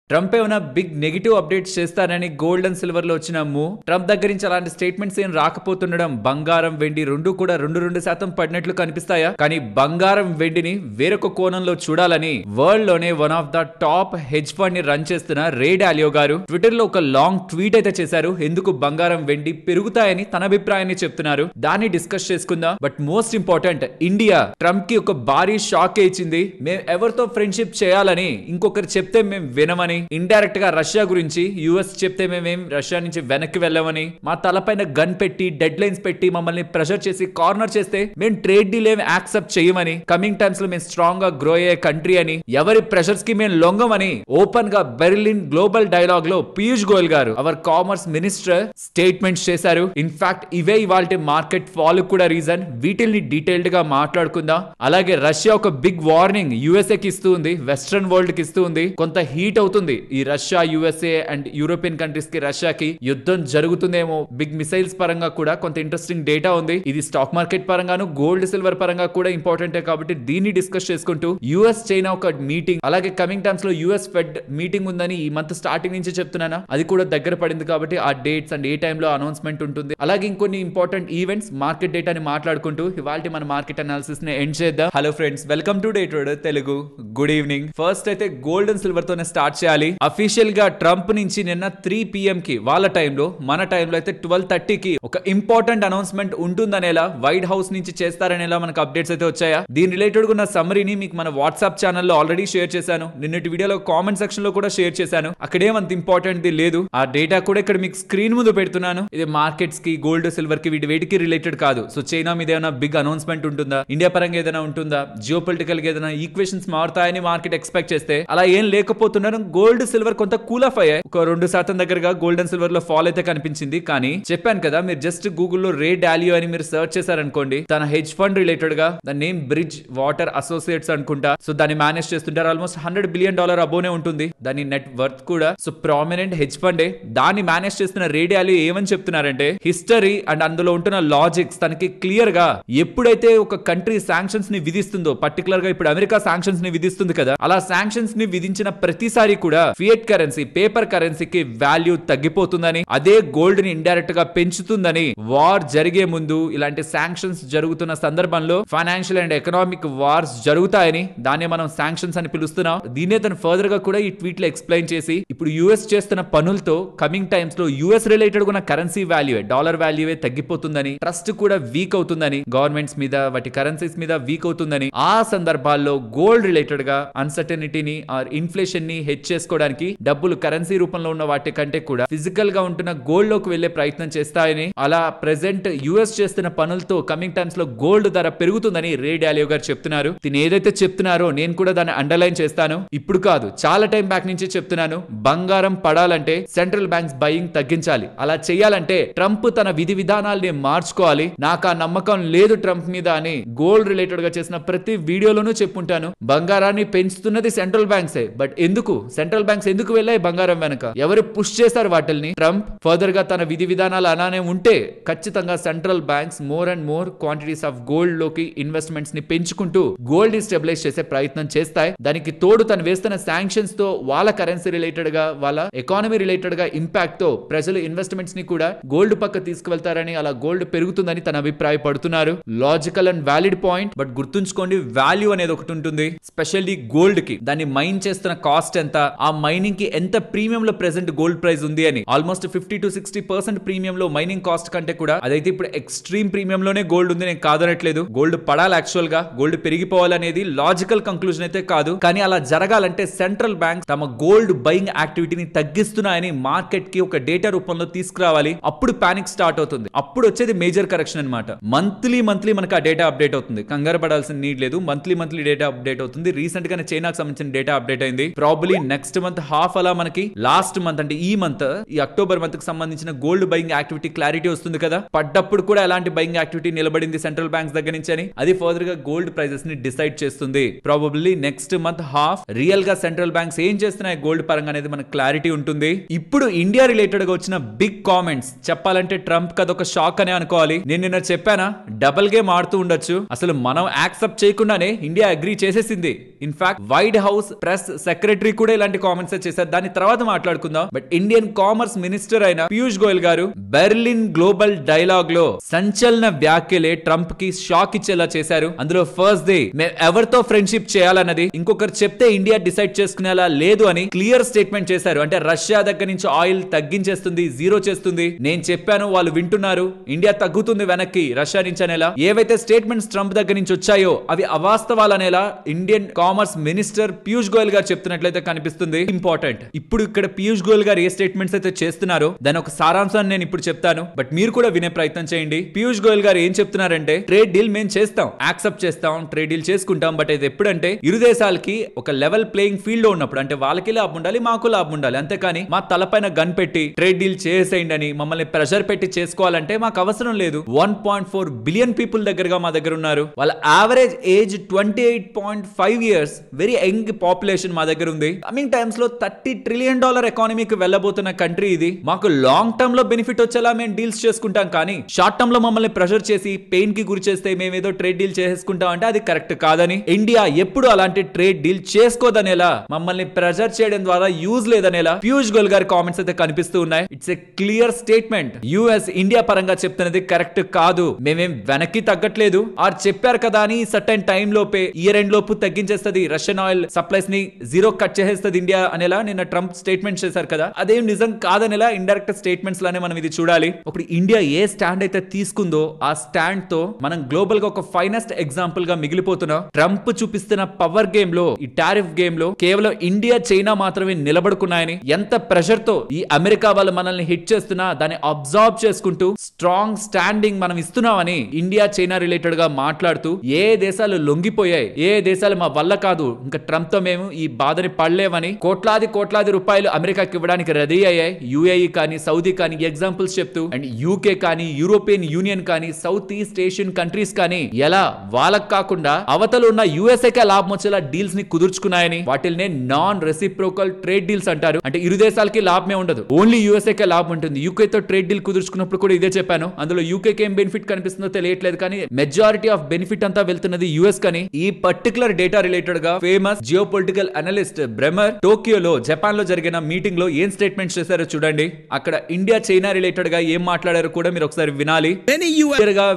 Trump ఏమైనా big negative updates చేస్తారని gold and silver లో వచ్చిన మూవ్, ట్రంప్ దగ్గర నుంచి అలాంటి స్టేట్మెంట్స్ ఏం రాకపోతుండడం బంగారం వెండి రెండు కూడా 2% పడినట్లు కనిపిస్తాయా? కానీ బంగారం వెండిని వేరొక కోణంలో చూడాలని వరల్డ్ లోనే one of the top hedge fund ని రన్ చేస్తున్న రే డాలియో గారు ట్విట్టర్ లో ఒక లాంగ్ ట్వీట్ అయితే చేశారు. ఎందుకు బంగారం వెండి పెరుగుతాయని తన అభిప్రాయాన్ని చెప్తున్నారు. దాన్ని డిస్కస్ చేసుకుందాం. But most important, India Trump కి ఒక భారీ షాక్ ఇచ్చింది. మేము ఎవరితో ఫ్రెండ్షిప్ చేయాలని ఇంకొకరు చెప్తే మేము వినమని, ఇండైరెక్ట్ గా రష్యా గురించి యుఎస్ చెప్తే మేమేం రష్యా నుంచి వెనక్కి వెళ్ళమని, మా తలపైన గన్ పెట్టి డెడ్ లైన్స్ పెట్టి మమ్మల్ని ప్రెషర్ చేసి కార్నర్ చేస్తే మేము ట్రేడ్ డీల్ ఏమి యాక్సెప్ట్ చేయమని, కమింగ్ టైమ్స్ లో మేము స్ట్రాంగ్ గా గ్రో అయ్యే కంట్రీ అని, ఎవరి ప్రెషర్స్ కి మేము లొంగమని ఓపెన్ గా బెర్లిన్ గ్లోబల్ డైలాగ్ లో పీయూష్ గోయల్ గారు అవర్ కామర్స్ మినిస్టర్ స్టేట్మెంట్స్ చేశారు. ఇన్ఫాక్ట్ ఇవే ఇవాల్టి మార్కెట్ ఫాల్ కూడా రీజన్. వీటిల్ని డీటెయిల్డ్ గా మాట్లాడుకుందాం. అలాగే రష్యా ఒక బిగ్ వార్నింగ్ యుఎస్ఏ కి ఇస్తూ ఉంది, వెస్ట్రన్ వరల్డ్ కి ఇస్తూ ఉంది. కొంత హీట్ అవుతుంది ఈ Russia USA and European countries కి రష్యాకి యుద్ధం జరుగుతుందేమో. బిగ్ మిసైల్స్ పరంగా కూడా కొంత ఇంట్రెస్టింగ్ డేటా ఉంది. ఇది స్టాక్ మార్కెట్ పరంగాను గోల్డ్ సిల్వర్ పరంగా కూడా ఇంపార్టెంట్ కాబట్టి దీన్ని డిస్కస్ చేసుకుంటూ యుఎస్ చైనా ఒక మీటింగ్, అలాగే కమింగ్ టైమ్స్ లో యుఎస్ ఫెడ్ మీటింగ్ ఉందని ఈ మంత్ స్టార్టింగ్ నుంచి చెప్తున్నానా, అది కూడా దగ్గర పడింది కాబట్టి ఆ డేట్స్ అండ్ ఏ టైంలో అనౌన్స్మెంట్ ఉంటుంది. అలాగే ఇంకొన్ని ఇంపార్టెంట్ ఈవెంట్స్, మార్కెట్ డేటాని మాట్లాడుకుంటూ ఇవాళ మన మార్కెట్ అనాలిసిస్ ని ఎండ్ చేద్దాం. Hello friends, welcome to day trader Telugu. Good evening. First అయితే గోల్డ్ అండ్ సిల్వర్ తోనే స్టార్ట్ చేయాలి. అఫీషియల్ గా ట్రంప్ నుంచి నిన్న 3 PM కి వాళ్ళ టైంలో, మన టైంలో అయితే 12:30 కి ఒక ఇంపార్టెంట్ అనౌన్స్మెంట్ ఉంటుందనేలా, వైట్ హౌస్ నుంచి చేస్తారనేలా మనకు అప్డేట్స్ అయితే వచ్చాయా. దీని రిలేటెడ్ ఉన్న సమ్మరీని మీకు మన వాట్సాప్ ఛానల్లో ఆల్రెడీ షేర్ చేశాను. నిన్నటి వీడియోలో కామెంట్ సెక్షన్ లో కూడా షేర్ చేశాను. అక్కడేమంత ఇంపార్టెంట్ ది లేదు. ఆ డేటా కూడా ఇక్కడ మీకు స్క్రీన్ ముందు పెడుతున్నాను. ఇది మార్కెట్స్ కి, గోల్డ్ సిల్వర్ కి, వీటికి రిలేటెడ్ కాదు. సో చైనా మీద ఏమైనా బిగ్ అనౌన్స్మెంట్ ఉంటుందా, ఇండియా పరంగా ఏదైనా ఉంటుందా, జియో పొలిటికల్ గా ఏదైనా ఈక్వేషన్స్ మారుతాయని మార్కెట్ ఎక్స్పెక్ట్ చేస్తే అలా ఏం లేకపోతున్నారు. గోల్డ్ సిల్వర్ కొంత కూల్ ఆఫ్ అయ్యాయి. ఒక 2% దగ్గరగా గోల్డ్ అండ్ సిల్వర్ లో ఫాల్ అయితే కనిపించింది. కానీ చెప్పాను కదా, మీరు జస్ట్ గూగుల్లో రే డాలియో అని మీరు సర్చ్ చేశారనుకోండి, తన హెడ్జ్ ఫండ్ రిలేటెడ్ గా దాని నేమ్ బ్రిడ్జ్ వాటర్ అసోసియేట్స్ అనుకుంటా. సో దాన్ని మేనేజ్ చేస్తుంటారు. ఆల్మోస్ట్ $100 బిలియన్ అబోనే ఉంటుంది దాని నెట్ వర్త్ కూడా. So prominent hedge funday. దాన్ని మేనేజ్ చేస్తున్న రే డాలియో ఏమని చెప్తున్నారంటే, హిస్టరీ అండ్ అందులో ఉంటున్న లాజిక్స్ తనకి క్లియర్ గా, ఎప్పుడైతే ఒక కంట్రీ శాంక్షన్స్ ని విధిస్తుందో, పర్టికులర్ గా ఇప్పుడు అమెరికా శాంక్షన్స్ ని విధిస్తుంది కదా, అలా శాంక్షన్స్ ని విధించిన ప్రతిసారి కూడా ఫియట్ కరెన్సీ, పేపర్ కరెన్సీకి వాల్యూ తగ్గిపోతుందని, అదే గోల్డ్ ని ఇండైరెక్ట్ గా పెంచుతుందని, వార్ జరిగే ముందు ఇలాంటి శాంక్షన్స్ జరుగుతున్న సందర్భంలో ఫైనాన్షియల్ అండ్ ఎకనామిక్ వార్స్ జరుగుతాయని, దాన్ని మనం శాంక్షన్స్ అని పిలుస్తున్నాం. దీనే తను ఫర్దర్ గా కూడా ఈ ట్వీట్ లో ఎక్స్ప్లెయిన్ చేసి, ఇప్పుడు యుఎస్ చేస్తున్న పనులతో కమింగ్ టైమ్స్ లో యుఎస్ రిలేటెడ్ ఉన్న కరెన్సీ వాల్యూ, డాలర్ వాల్యూవే తగ్గిపోతుందని, ట్రస్ట్ కూడా వీక్ అవుతుందని, గవర్నమెంట్స్ మీద, వాటి కరెన్సీస్ మీద వీక్ అవుతుందని, ఆ సందర్భాల్లో గోల్డ్ రిలేటెడ్ గా అన్సర్టనిటీని ఆర్ ఇన్ఫ్లేషన్ ని హెచ్ చేసుకోవడానికి డబ్బులు కరెన్సీ రూపంలో ఉన్న వాటి కంటే కూడా ఫిజికల్ గా ఉంటున్న గోల్డ్ లోకి వెళ్లే ప్రయత్నం చేస్తాయని, అలా ప్రెసెంట్ యుఎస్ చేస్తున్న పనులతో కమింగ్ టైమ్స్ లో గోల్డ్ ధర పెరుగుతుందని రే డాలియో గారు చెప్తున్నారు. దీని ఏదైతే చెప్తున్నారో నేను కూడా దాన్ని అండర్లైన్ చేస్తాను. ఇప్పుడు కాదు, చాలా టైం బ్యాక్ నుంచి చెప్తున్నాను. బంగారం పడాలంటే సెంట్రల్ బ్యాంక్స్ బయింగ్ తగ్గించాలి. అలా చేయాలంటే ట్రంప్ తన విధి విధానాల్ని మార్చుకోవాలి. నాకు ఆ నమ్మకం లేదు ట్రంప్ మీద అని గోల్డ్ రిలేటెడ్ గా చేసిన ప్రతి వీడియోలోనూ చెప్పుంటాను. బంగారాన్ని పెంచుతున్నది సెంట్రల్ బ్యాంక్సే. బట్ ఎందుకు సెంట్రల్ బ్యాంక్స్ ఎందుకు వెళ్ళాయి బంగారం వెనక? ఎవరు పుష్ చేశారు వాటిల్ని? ట్రంప్. ఫర్దర్ గా తన విధి విధానాలు అలానే ఉంటే ఖచ్చితంగా central banks more and more quantities of gold లోకి ఇన్వెస్ట్మెంట్స్ ని పెంచుకుంటూ గోల్డ్ ని స్టెబిలైజ్ చేసే ప్రయత్నం చేస్తాయి. దానికి తోడు తను వేస్తున్న శాంక్షన్స్ తో వాళ్ళ కరెన్సీ రిలేటెడ్ గా, వాళ్ళ ఎకానమీ రిలేటెడ్ గా ఇంపాక్ట్ తో ప్రజలు ఇన్వెస్ట్మెంట్స్ ని కూడా గోల్డ్ పక్క తీసుకువెళ్తారని, అలా గోల్డ్ పెరుగుతుందని తన అభిప్రాయపడుతున్నారు. Logical and valid point. But గుర్తుంచుకోండి, వాల్యూ అనేది ఒకటి ఉంటుంది స్పెషల్లీ గోల్డ్ కి. దాన్ని మైన్ చేస్తున్న కాస్ట్ ఎంత, ఆ మైనింగ్ కి ఎంత ప్రీమియం లో ప్రెసెంట్ గోల్డ్ ప్రైస్ ఉంది అని. ఆల్మోస్ట్ 50 to 60% ప్రీమియం లో మైనింగ్ కాస్ట్ కంటే కూడా అదైతే ఇప్పుడు ఎక్స్ట్రీమ్ ప్రీమియం లోనే గోల్డ్ ఉంది. నేను కాదనట్లేదు, గోల్డ్ పడాలి, యాక్చువల్ గా గోల్డ్ పెరిగిపోవాలనేది లాజికల్ కంక్లూజన్ అయితే కాదు. కానీ అలా జరగాలంటే సెంట్రల్ బ్యాంక్ తమ గోల్డ్ బయింగ్ యాక్టివిటీని తగ్గిస్తున్నాయని మార్కెట్ కి ఒక డేటా రూపంలో తీసుకురావాలి. అప్పుడు పానిక్ స్టార్ట్ అవుతుంది. అప్పుడు వచ్చేది మేజర్ కరెక్షన్ అనమాట. మంత్లీ మనకు ఆ డేటా అప్డేట్ అవుతుంది. కంగారు పడాల్సిన నీడ్ లేదు. మంత్లీ డేటా అప్డేట్ అవుతుంది. రీసెంట్ గానే చైనాకు సంబంధించిన డేటా అప్డేట్ అయింది. ప్రాబబ్లీ నెక్స్ట్ మంత్ హాఫ్ అలా మనకి లాస్ట్ మంత్ అంటే ఈ మంత్, ఈ అక్టోబర్ మంత్ కి సంబంధించిన గోల్డ్ బయింగ్ యాక్టివిటీ క్లారిటీ వస్తుంది కదా. పడ్డప్పుడు కూడా ఎలాంటి బయింగ్ యాక్టివిటీ నిలబడింది సెంట్రల్ బ్యాంక్స్ దగ్గర నుంచి అని, అది ఫర్దర్ గా గోల్డ్ ప్రైసెస్ ని డిసైడ్ చేస్తుంది. Probably next month half real గా సెంట్రల్ బ్యాంక్స్ ఏం చేస్తున్నాయి గోల్డ్ పరంగా అనేది మనకు క్లారిటీ ఉంటుంది. ఇప్పుడు ఇండియా రిలేటెడ్ గా వచ్చిన బిగ్ కామెంట్స్ చెప్పాలంటే ట్రంప్ కదొక షాక్ అనే అనుకోవాలి. నేను నిన్న చెప్పానా, డబుల్ గేమ్ ఆడుతూ ఉండొచ్చు. అసలు మనం యాక్సెప్ట్ చేయకుండానే ఇండియా అగ్రీ చేసేసింది. In fact white house press secretary కూడా ఇలాంటి లాంటి కామెంట్స్ చేశారు, దాని తర్వాత మాట్లాడుకుందాం. బట్ ఇండియన్ కామర్స్ మినిస్టర్ అయిన పీయూష్ గోయల్ గారు బెర్లిన్ గ్లోబల్ డైలాగ్ లో సంచలన వ్యాఖ్యలే ట్రంప్ కి షాక్ ఇచ్చేలా చేశారు. అందులో ఫస్ట్ డే మేము ఎవరితో ఫ్రెండ్షిప్ చేయాలన్నది ఇంకొకరు చెప్తే ఇండియా డిసైడ్ చేసుకునేలా లేదు అని క్లియర్ స్టేట్మెంట్ చేశారు. అంటే రష్యా దగ్గర నుంచి ఆయిల్ తగ్గించేస్తుంది, జీరో చేస్తుంది, నేను చెప్పాను వాళ్ళు వింటున్నారు, ఇండియా తగ్గుతుంది వెనక్కి రష్యా నుంచి అనేలా ఏవైతే స్టేట్మెంట్స్ ట్రంప్ దగ్గర నుంచి వచ్చాయో అవి అవాస్తవాలనేలా Indian commerce minister Piyush Goyal garu చెప్తున్నట్లయితే కనిపిస్తుంది. ఇంపార్టెంట్, ఇప్పుడు ఇక్కడ పీయూష్ గోయల్ గారు ఏ స్టేట్మెంట్స్ అయితే చేస్తున్నారో దాని ఒక సారాంశాన్ని నేను ఇప్పుడు చెప్తాను, బట్ మీరు కూడా వినే ప్రయత్నం చేయండి. పీయూష్ గోయల్ గారు ఏం చెప్తున్నారంటే, ట్రేడ్ డీల్ మేము చేస్తాం, యాక్సెప్ట్ చేస్తాం, ట్రేడ్ డీల్ చేసుకుంటాం, బట్ ఇది ఎప్పుడంటే ఇరు దేశాలకి ఒక లెవెల్ ప్లేయింగ్ ఫీల్డ్ లో ఉన్నప్పుడు, అంటే వాళ్ళకి లాభం ఉండాలి మాకు లాభం ఉండాలి, అంతేకాని మా తలపైన గన్ పెట్టి ట్రేడ్ డీల్ చేసేయండి అని మమ్మల్ని ప్రెషర్ పెట్టి చేసుకోవాలంటే మాకు అవసరం లేదు. 1.4 బిలియన్ పీపుల్ దగ్గరగా మా దగ్గర ఉన్నారు, వాళ్ళ average age 28.5 years, very young population మా దగ్గర ఉంది. కమింగ్ టైమ్స్ లో $30 ట్రిలియన్ ఎకానమీకి వెళ్ళబోతున్న కంట్రీ ఇది. మాకు లాంగ్ టర్మ్ లో బెనిఫిట్ వచ్చేలా మేము డీల్స్ చేసుకుంటాం, కానీ షార్ట్ టర్మ్ లో మమ్మల్ని ప్రెషర్ చేసి పెయిన్ కి గురి చేస్తే మేమేదో ట్రేడ్ డీల్ చేసుకుంటాం అంటే అది కరెక్ట్ కాదని, ఇండియా ఎప్పుడు అలాంటి ట్రేడ్ డీల్ చేసుకోదనేలా, మమ్మల్ని ప్రెషర్ చేయడం ద్వారా యూజ్ లేదనేలా పీయూష్ గోయల్ గారి కామెంట్స్ అయితే కనిపిస్తూ ఉన్నాయి. It's a clear statement. US India పరంగా చెప్తున్నది కరెక్ట్ కాదు, మేమేం వెనక్కి తగ్గట్లేదు, ఆర్ చెప్పారు కదా అని సర్టెన్ టైం లోపే ఇయర్ ఎండ్ లోపు తగ్గించేస్తుంది, రష్యన్ ఆయిల్ సప్లైస్ ని జీరో కట్ చేసేస్తుంది ఇండియా అనేలా నిన్న ట్రంప్ స్టేట్మెంట్ చేశారు కదా, అదేం నిజం కాదనేలా ఇండైరెక్ట్ స్టేట్మెంట్స్ లానే మనం ఇది చూడాలి. ఇప్పుడు ఇండియా ఏ స్టాండ్ అయితే తీసుకుందో ఆ స్టాండ్ తో మనం గ్లోబల్ గా ఒక ఫైనెస్ట్ ఎగ్జాంపుల్ గా మిగిలిపోతున్నాం. ట్రంప్ చూపిస్తున్న పవర్ గేమ్ లో, ఈ టారిఫ్ గేమ్ లో కేవలం ఇండియా చైనా మాత్రమే నిలబడుకున్నాయని, ఎంత ప్రెషర్ తో ఈ అమెరికా వాళ్ళు మనల్ని హిట్ చేస్తున్నా దాన్ని అబ్జర్వ్ చేసుకుంటూ స్ట్రాంగ్ స్టాండింగ్ మనం ఇస్తున్నామని ఇండియా చైనా రిలేటెడ్ గా మాట్లాడుతూ ఏ దేశాలు లొంగిపోయాయి, ఏ దేశాలు మా వల్ల కాదు, ఇంకా ట్రంప్ తో మేము ఈ బాధని పడలేమని కోట్లాది రూపాయలు అమెరికాకి ఇవ్వడానికి రెడీ అయ్యాయి. యుఏఈ కానీ సౌదీ కానీ ఎగ్జాంపుల్స్ చెప్తూ, అండ్ యూకే కానీ యూరోపియన్ యూనియన్ కానీ సౌత్ ఈస్ట్ ఏషియన్ కంట్రీస్ కానీ ఎలా వాళ్ళకు కాకుండా అవతల ఉన్న యుఎస్ఏకే లాభం వచ్చేలా డీల్స్ ని కుదుర్చుకున్నాయని, వాటిల్నే నాన్ రెసిప్రోకల్ ట్రేడ్ డీల్స్ అంటారు. అంటే ఇరు దేశాలకి లాభమే ఉండదు, ఓన్లీ యుఎస్ఏకే లాభం ఉంటుంది. యూకే తో ట్రేడ్ డీల్ కుదుర్చుకున్నప్పుడు కూడా ఇదే చెప్పాను. అందులో యూకేకి ఏం బెనిఫిట్ కనిపిస్తుందో తెలియట్లేదు, కానీ మెజారిటీ ఆఫ్ బెనిఫిట్ అంతా వెళ్తున్నది యుఎస్ కని ఈ పర్టికులర్ డేటా రిలేటెడ్ గా famous geopolitical analyst Bremmer టోక్యోలో జపాన్ లో జరిగిన మీటింగ్ లో ఏం స్టేట్మెంట్స్ చేశారో చూడండి. అక్కడ ఇండియా చైనా రిలేటెడ్ గా ఏం మాట్లాడారో కూడా మీరు ఒకసారి వినాలి.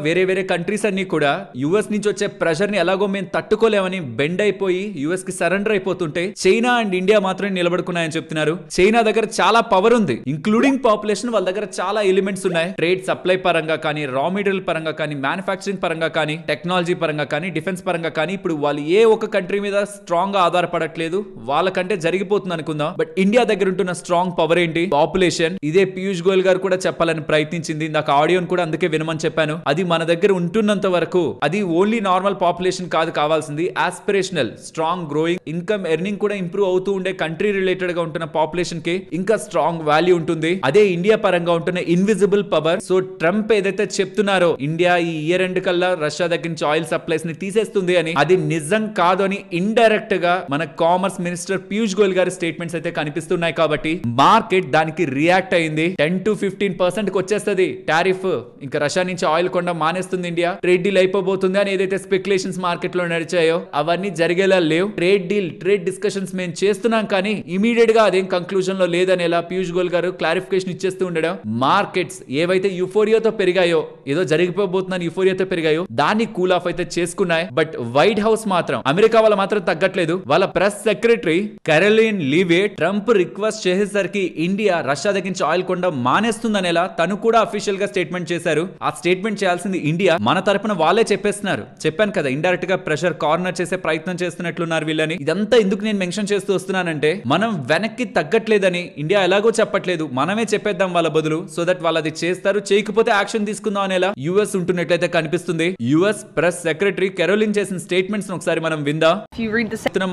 వేరే కంట్రీస్ అన్ని కూడా యుఎస్ నుంచి వచ్చే ప్రెషర్ ని ఎలాగో మేము తట్టుకోలేమని బెండ్ అయిపోయి యుఎస్ కి సరెండర్ అయిపోతుంటే చైనా అండ్ ఇండియా మాత్రం నిలబడుకున్నాయని చెప్తున్నారు. చైనా దగ్గర చాలా పవర్ ఉంది, ఇంక్లూడింగ్ పాపులేషన్, వాళ్ళ దగ్గర చాలా ఎలిమెంట్స్ ఉన్నాయి. ట్రేడ్ సప్లై పరంగా కానీ, రా మెటీరియల్ పరంగా కానీ, మ్యానుఫాక్చరింగ్ పరంగా కానీ, టెక్నాలజీ పరంగా కానీ, డిఫెన్స్ పరంగా కానీ, ఇప్పుడు వాళ్ళు ఏ ఒక్క కంట్రీ మీద స్ట్రాంగ్ గా ఆధారపడట్లేదు, వాళ్ళకంటే జరిగిపోతుంది అనుకుందాం. బట్ ఇండియా దగ్గర ఉంటున్న స్ట్రాంగ్ పవర్ ఏంటి? పాపులేషన్. ఇదే పీయూష్ గోయల్ గారు కూడా చెప్పాలని ప్రయత్నించింది. నాకు ఆడియోని కూడా అందుకే వినమని చెప్పాను. అది మన దగ్గర ఉంటున్నంత వరకు అది ఓన్లీ నార్మల్ పాపులేషన్ కాదు కావాల్సింది, aspirational strong growing income earning కూడా ఇంప్రూవ్ అవుతూ ఉండే కంట్రీ రిలేటెడ్ గా ఉంటున్న పాపులేషన్ కి ఇంకా స్ట్రాంగ్ వాల్యూ ఉంటుంది. అదే ఇండియా పరంగా ఉంటున్న ఇన్విజిబుల్ పవర్. సో ట్రంప్ ఏదైతే చెప్తున్నారో ఇండియా ఈ ఇయర్ ఎండ్ కల్లా రష్యా దగ్గర నుంచి ఆయిల్ సప్లైస్ ని తీసేస్తుంది అని, అది నిజం కాదు అని ఇండైరెక్ట్ గా మన కామర్స్ మినిస్టర్ పీయూష్ గోయల్ గారి స్టేట్మెంట్స్ అయితే కనిపిస్తున్నాయి. కాబట్టి మార్కెట్ దానికి రియాక్ట్ అయింది. 10 to 15% కి వచ్చేస్తుంది టారిఫ్, ఇంకా రష్యా నుంచి ఆయిల్ కొండ మానేస్తుంది ఇండియా, ట్రేడ్ డీల్ అయిపోబోతుంది అని ఏదైతే స్పెక్యులేషన్స్ మార్కెట్ లో నడిచాయో అవన్నీ జరిగేలా లేవు. ట్రేడ్ డిస్కషన్స్ మేము చేస్తున్నాం కానీ ఇమీడియట్ గా అదేం కంక్లూజన్ లో లేదనేలా పీయూష్ గోయల్ గారు క్లారిఫికేషన్ ఇచ్చేస్తూ ఉండడం. మార్కెట్స్ ఏవైతే యుఫోరియాతో పెరిగాయో, ఏదో జరిగిపోబోతుందని యుఫోరియాతో పెరిగాయో దాన్ని కూల్ ఆఫ్ అయితే చేసుకున్నాయి. బట్ వైట్ హౌస్ మాత్రం, అమెరికా వాళ్ళ మాత్రం తగ్గట్లేదు. వాళ్ళ press secretary Caroline leeway Trump request చేసేసరికి ఇండియా రష్యా దగ్గర నుంచి ఆయిల్ కొండ మానేస్తుందనేలా తను కూడా అఫీషియల్ గా స్టేట్మెంట్ చేశారు. ఆ స్టేట్మెంట్ చేయాల్సింది ఇండియా, మన తరపున వాళ్ళే చెప్పేస్తున్నారు. చెప్పాను కదా, ఇండైరెక్ట్ గా ప్రెషర్ కార్నర్ చేసే ప్రయత్నం చేస్తున్నట్లున్నారు వీళ్ళని. ఇదంతా ఎందుకు నేను మెన్షన్ చేస్తూ వస్తున్నానంటే, మనం వెనక్కి తగ్గట్లేదని ఇండియా ఎలాగో చెప్పట్లేదు, మనమే చెప్పేద్దాం వాళ్ళ బదులు, సో దట్ వాళ్ళు అది చేస్తారు, చేయకపోతే యాక్షన్ తీసుకుందాం అనేలా యుఎస్ ఉంటున్నట్లయితే కనిపిస్తుంది. యుఎస్ ప్రెస్ సెక్రటరీ కెరోలిన్ చేసిన స్టేట్మెంట్స్ ఒకసారి మనం విందా.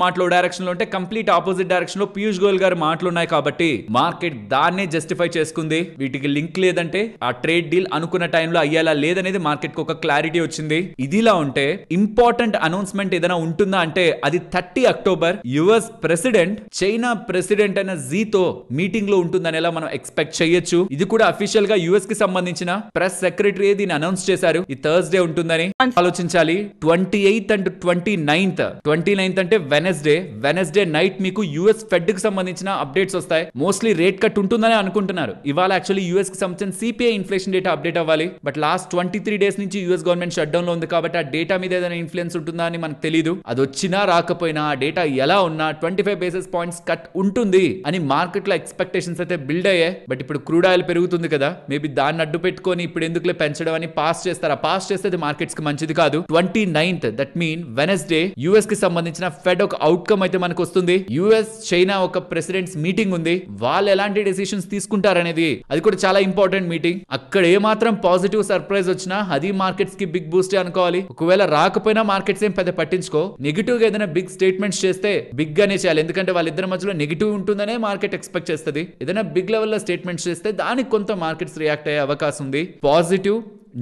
మాటలో డైరెక్షన్ లో ఉంటే కంప్లీట్ ఆపోజిట్ డైరెక్షన్ లో పీయూష్ గోయల్ గారు మాటలు ఉన్నాయి కాబట్టి మార్కెట్ దాన్నే జస్టిఫై చేసుకుంది. వీటికి లింక్ లేదంటే ఆ ట్రేడ్ డీల్ అనుకున్న టైంలో అయ్యేలా లేదనేది మార్కెట్ కు ఒక క్లారిటీ వచ్చింది. ఇదిలా ఉంటే ఇంపార్టెంట్ అనౌన్స్మెంట్ ఏదైనా ఉంటుందా అంటే అది 30 October US president China president అయిన జీ తో మీటింగ్ లో ఉంటుందనేలా మనం ఎక్స్పెక్ట్ చేయొచ్చు. ఇది కూడా అఫీషియల్ గా యుఎస్ కి సంబంధించిన ప్రెస్ సెక్రటరీ దీన్ని అనౌన్స్ చేశారు. ఈ థర్స్డే ఉంటుందని ఆలోచించాలి. 28th and 29th అంటే వెనస్డే నైట్ మీకు యూఎస్ ఫెడ్ కి సంబంధించిన అప్డేట్స్ వస్తాయి. మోస్ట్లీ రేట్ కట్ ఉంటుందని అనుకుంటున్నారు. ఇవాళ యాక్చువల్లీ యూఎస్ కి సంబంధించిన సిపిఐ ఇన్ఫ్లేషన్ డేటా అప్డేట్ అవ్వాలి. బట్ లాస్ట్ 23 డేస్ నుంచి యూఎస్ గవర్నమెంట్ షట్ డౌన్ లో ఉంది కాబట్టి ఆ డేటా మీద ఏదైనా ఇన్ఫ్లుయెన్స్ ఉంటుందా అని మనకు తెలియదు. అది వచ్చినా రాకపోయినా ఆ డేటా ఎలా ఉన్నా 25 బేసిస్ పాయింట్స్ కట్ ఉంటుంది అని మార్కెట్ లో ఎక్స్పెక్టేషన్స్ అయితే బిల్డ్ అయ్యాయి. బట్ ఇప్పుడు క్రూడ్ ఆయిల్ పెరుగుతుంది కదా, మేబీ దాన్ని అడ్డు పెట్టుకొని ఇప్పుడు ఎందుకులే పెంచడం అని పాస్ చేస్తారు. పాస్ చేస్తే మార్కెట్స్ కి మంచిది కాదు. 29th that mean Wednesday US కి సంబంధించిన ఫెడ్ ఒక అవుట్కమ్ అయితే మనకు వస్తుంది. యూఎస్ చైనా ఒక ప్రెసిడెంట్స్ మీటింగ్ ఉంది. వాళ్ళు ఎలాంటి డెసిషన్స్ తీసుకుంటారనేది అది కూడా చాలా ఇంపార్టెంట్ మీటింగ్. అక్కడ ఏమాత్రం పాజిటివ్ సర్ప్రైజ్ వచ్చినా అది మార్కెట్స్ కి బిగ్ బూస్ట్ అనుకోవాలి. ఒకవేళ రాకపోయినా మార్కెట్స్ ఏం పెద్ద పట్టించుకో. నెగిటివ్ గా ఏదైనా బిగ్ స్టేట్మెంట్స్ చేస్తే బిగ్ గానే చేయాలి. ఎందుకంటే వాళ్ళిద్దరి మధ్యలో నెగిటివ్ ఉంటుందనే మార్కెట్ ఎక్స్పెక్ట్ చేస్తుంది. ఏదైనా బిగ్ లెవెల్లో స్టేట్మెంట్స్ చేస్తే దానికి కొంత మార్కెట్స్ రియాక్ట్ అయ్యే అవకాశం ఉంది. Positive,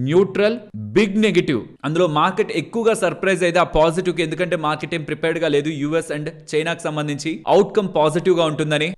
neutral, big negative. అందులో మార్కెట్ ఎక్కువగా సర్ప్రైజ్ అయితే ఆ పాజిటివ్ కి, ఎందుకంటే మార్కెట్ ఏం ప్రిపేర్డ్ గా లేదు. యూఎస్ అండ్ చైనాకి సంబంధించి అవుట్కమ్ పాజిటివ్ గా ఉంటుందని